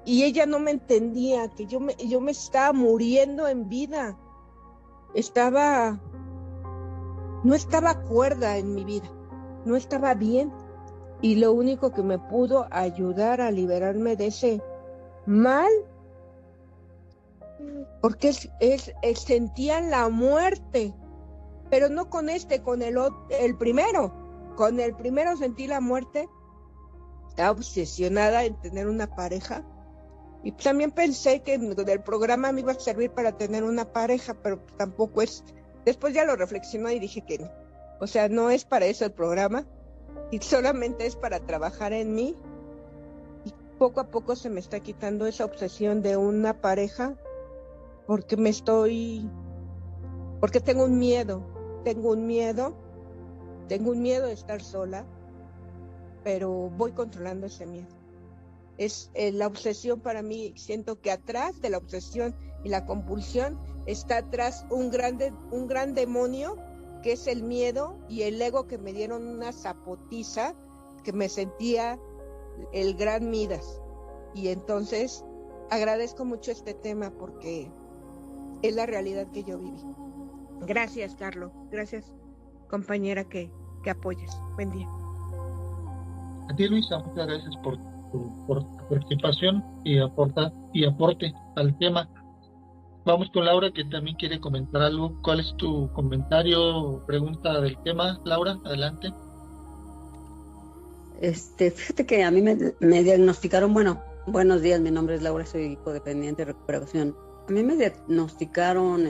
y ella no me entendía, que yo me estaba muriendo en vida. No estaba cuerda en mi vida, no estaba bien. Y lo único que me pudo ayudar a liberarme de ese mal, porque sentía la muerte, pero no con con el primero. Con el primero sentí la muerte, estaba obsesionada en tener una pareja, y también pensé que el programa me iba a servir para tener una pareja, pero tampoco es. Después ya lo reflexioné y dije que no. O sea, no es para eso el programa, y solamente es para trabajar en mí. Y poco a poco se me está quitando esa obsesión de una pareja, porque tengo un miedo de estar sola, pero voy controlando ese miedo. Es la obsesión para mí. Siento que atrás de la obsesión y la compulsión está atrás un gran demonio, que es el miedo y el ego, que me dieron una zapotiza, que me sentía el gran Midas. Y entonces agradezco mucho este tema, porque es la realidad que yo viví. Gracias, Carlos. Gracias, compañera, que apoyes. Buen día. A ti, Luisa, muchas gracias por tu participación y aporte al tema. Vamos con Laura, que también quiere comentar algo. ¿Cuál es tu comentario o pregunta del tema, Laura? Adelante. Fíjate que a mí me diagnosticaron, bueno, buenos días, mi nombre es Laura, soy codependiente de recuperación. A mí me diagnosticaron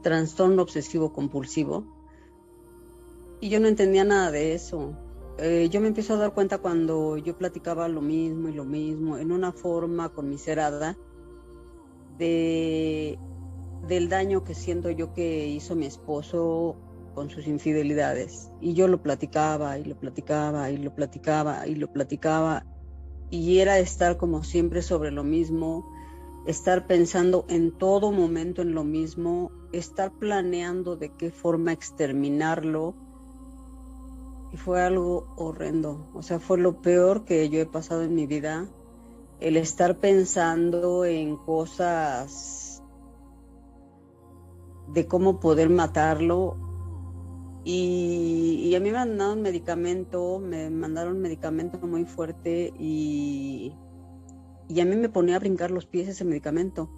trastorno obsesivo compulsivo, y yo no entendía nada de eso. Yo me empiezo a dar cuenta cuando yo platicaba lo mismo y lo mismo, en una forma conmiserada del daño que siento yo que hizo mi esposo con sus infidelidades. Y yo lo platicaba y lo platicaba y lo platicaba y lo platicaba, y era estar como siempre sobre lo mismo, estar pensando en todo momento en lo mismo, estar planeando de qué forma exterminarlo. Y fue algo horrendo. O sea, fue lo peor que yo he pasado en mi vida, el estar pensando en cosas de cómo poder matarlo. Y a mí me mandaron medicamento muy fuerte y a mí me ponía a brincar los pies ese medicamento.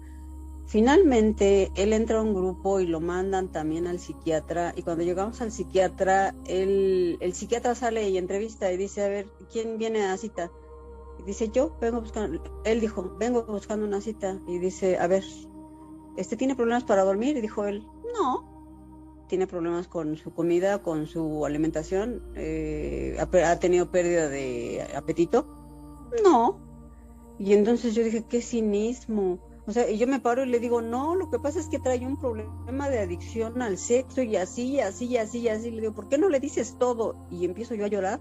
Finalmente, él entra a un grupo y lo mandan también al psiquiatra, y cuando llegamos al psiquiatra, el psiquiatra sale y entrevista y dice, a ver, ¿quién viene a la cita? Y dice, él dijo, vengo buscando una cita, y dice, a ver, ¿tiene problemas para dormir? Y dijo él, no. Tiene problemas con su comida, con su alimentación, ha tenido pérdida de apetito, no. Y entonces yo dije, qué cinismo. O sea, y yo me paro y le digo, no, lo que pasa es que trae un problema de adicción al sexo y así. Le digo, ¿por qué no le dices todo? Y empiezo yo a llorar.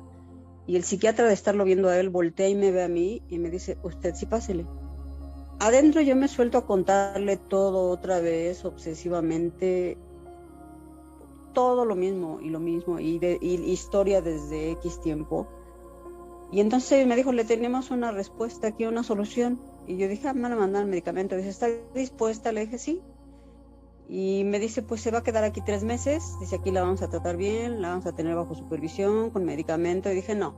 Y el psiquiatra, de estarlo viendo a él, voltea y me ve a mí y me dice, usted sí, pásele. Adentro yo me suelto a contarle todo otra vez, obsesivamente, todo lo mismo, y historia desde X tiempo. Y entonces me dijo, le tenemos una respuesta aquí, una solución. Y yo dije, me van a mandar el medicamento. Dice, ¿está dispuesta? Le dije, sí. Y me dice, pues se va a quedar aquí 3 meses. Dice, aquí la vamos a tratar bien, la vamos a tener bajo supervisión, con medicamento. Y dije, no,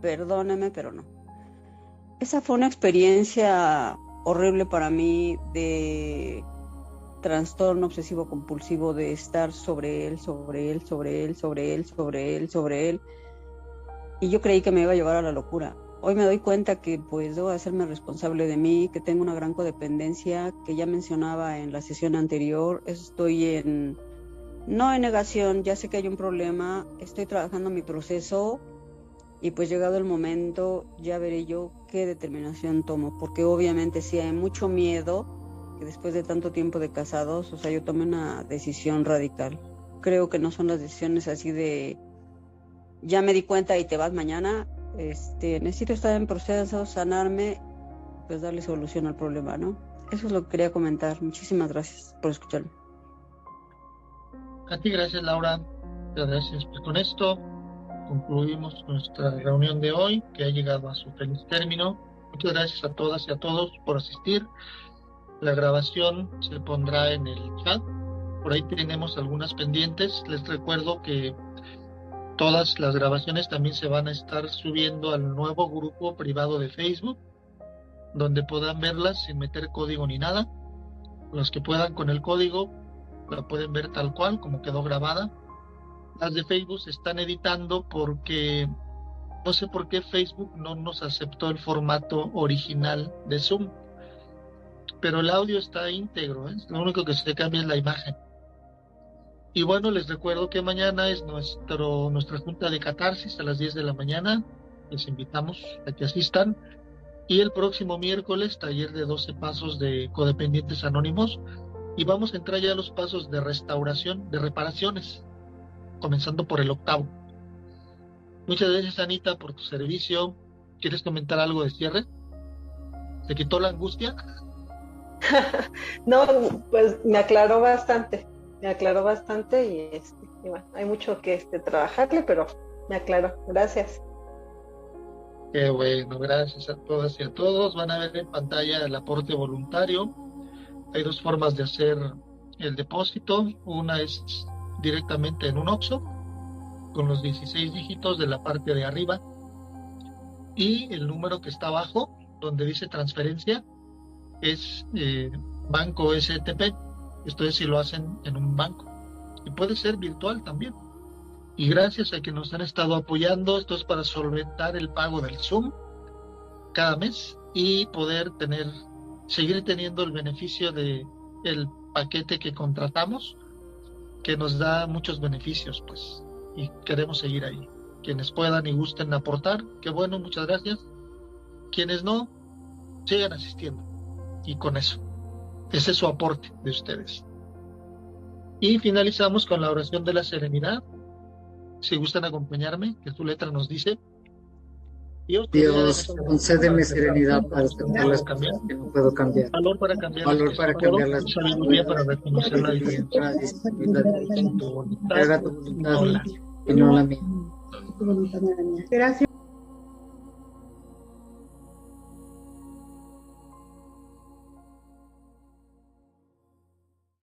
perdóneme, pero no. Esa fue una experiencia horrible para mí, de trastorno obsesivo compulsivo, de estar sobre él. Y yo creí que me iba a llevar a la locura. Hoy me doy cuenta que pues debo hacerme responsable de mí, que tengo una gran codependencia, que ya mencionaba en la sesión anterior. Estoy no en negación, ya sé que hay un problema, estoy trabajando mi proceso, y pues llegado el momento ya veré yo qué determinación tomo, porque obviamente sí hay mucho miedo que después de tanto tiempo de casados, o sea, yo tome una decisión radical. Creo que no son las decisiones así de ya me di cuenta y te vas mañana. Necesito estar en proceso, sanarme, pues darle solución al problema, ¿no? Eso es lo que quería comentar. Muchísimas gracias por escucharme. A ti, gracias, Laura. Muchas gracias. Pues con esto concluimos nuestra reunión de hoy, que ha llegado a su feliz término. Muchas gracias a todas y a todos por asistir. La grabación se pondrá en el chat. Por ahí tenemos algunas pendientes. Les recuerdo que todas las grabaciones también se van a estar subiendo al nuevo grupo privado de Facebook, donde podrán verlas sin meter código ni nada. Los que puedan con el código la pueden ver tal cual, como quedó grabada. Las de Facebook se están editando porque no sé por qué Facebook no nos aceptó el formato original de Zoom, pero el audio está íntegro, ¿eh? Lo único que se cambia es la imagen. Y bueno, les recuerdo que mañana es nuestra junta de catarsis a las 10 de la mañana. Les invitamos a que asistan. Y el próximo miércoles, taller de 12 pasos de codependientes anónimos. Y vamos a entrar ya a los pasos de restauración, de reparaciones, comenzando por el 8º. Muchas gracias, Anita, por tu servicio. ¿Quieres comentar algo de cierre? ¿Te quitó la angustia? No, pues me aclaró bastante y bueno, hay mucho que trabajarle, pero me aclaró. Gracias. Qué bueno, gracias a todas y a todos. Van a ver en pantalla el aporte voluntario. Hay 2 formas de hacer el depósito. Una es directamente en un OXXO, con los 16 dígitos de la parte de arriba, y el número que está abajo, donde dice transferencia, es Banco STP. Esto es si lo hacen en un banco, y puede ser virtual también. Y gracias a que nos han estado apoyando, esto es para solventar el pago del Zoom cada mes y poder seguir teniendo el beneficio de el paquete que contratamos, que nos da muchos beneficios, pues, y queremos seguir ahí. Quienes puedan y gusten aportar, qué bueno, muchas gracias. Quienes no, sigan asistiendo, y con eso, ese es su aporte de ustedes. Y finalizamos con la oración de la serenidad. Si gustan acompañarme, que su letra nos dice: Dios, concédeme serenidad para aceptar las cosas que no puedo cambiar. Valor para cambiar las cosas. Sabiduría para reconocer la diferencia. Haga tu voluntad y no la mía. Gracias.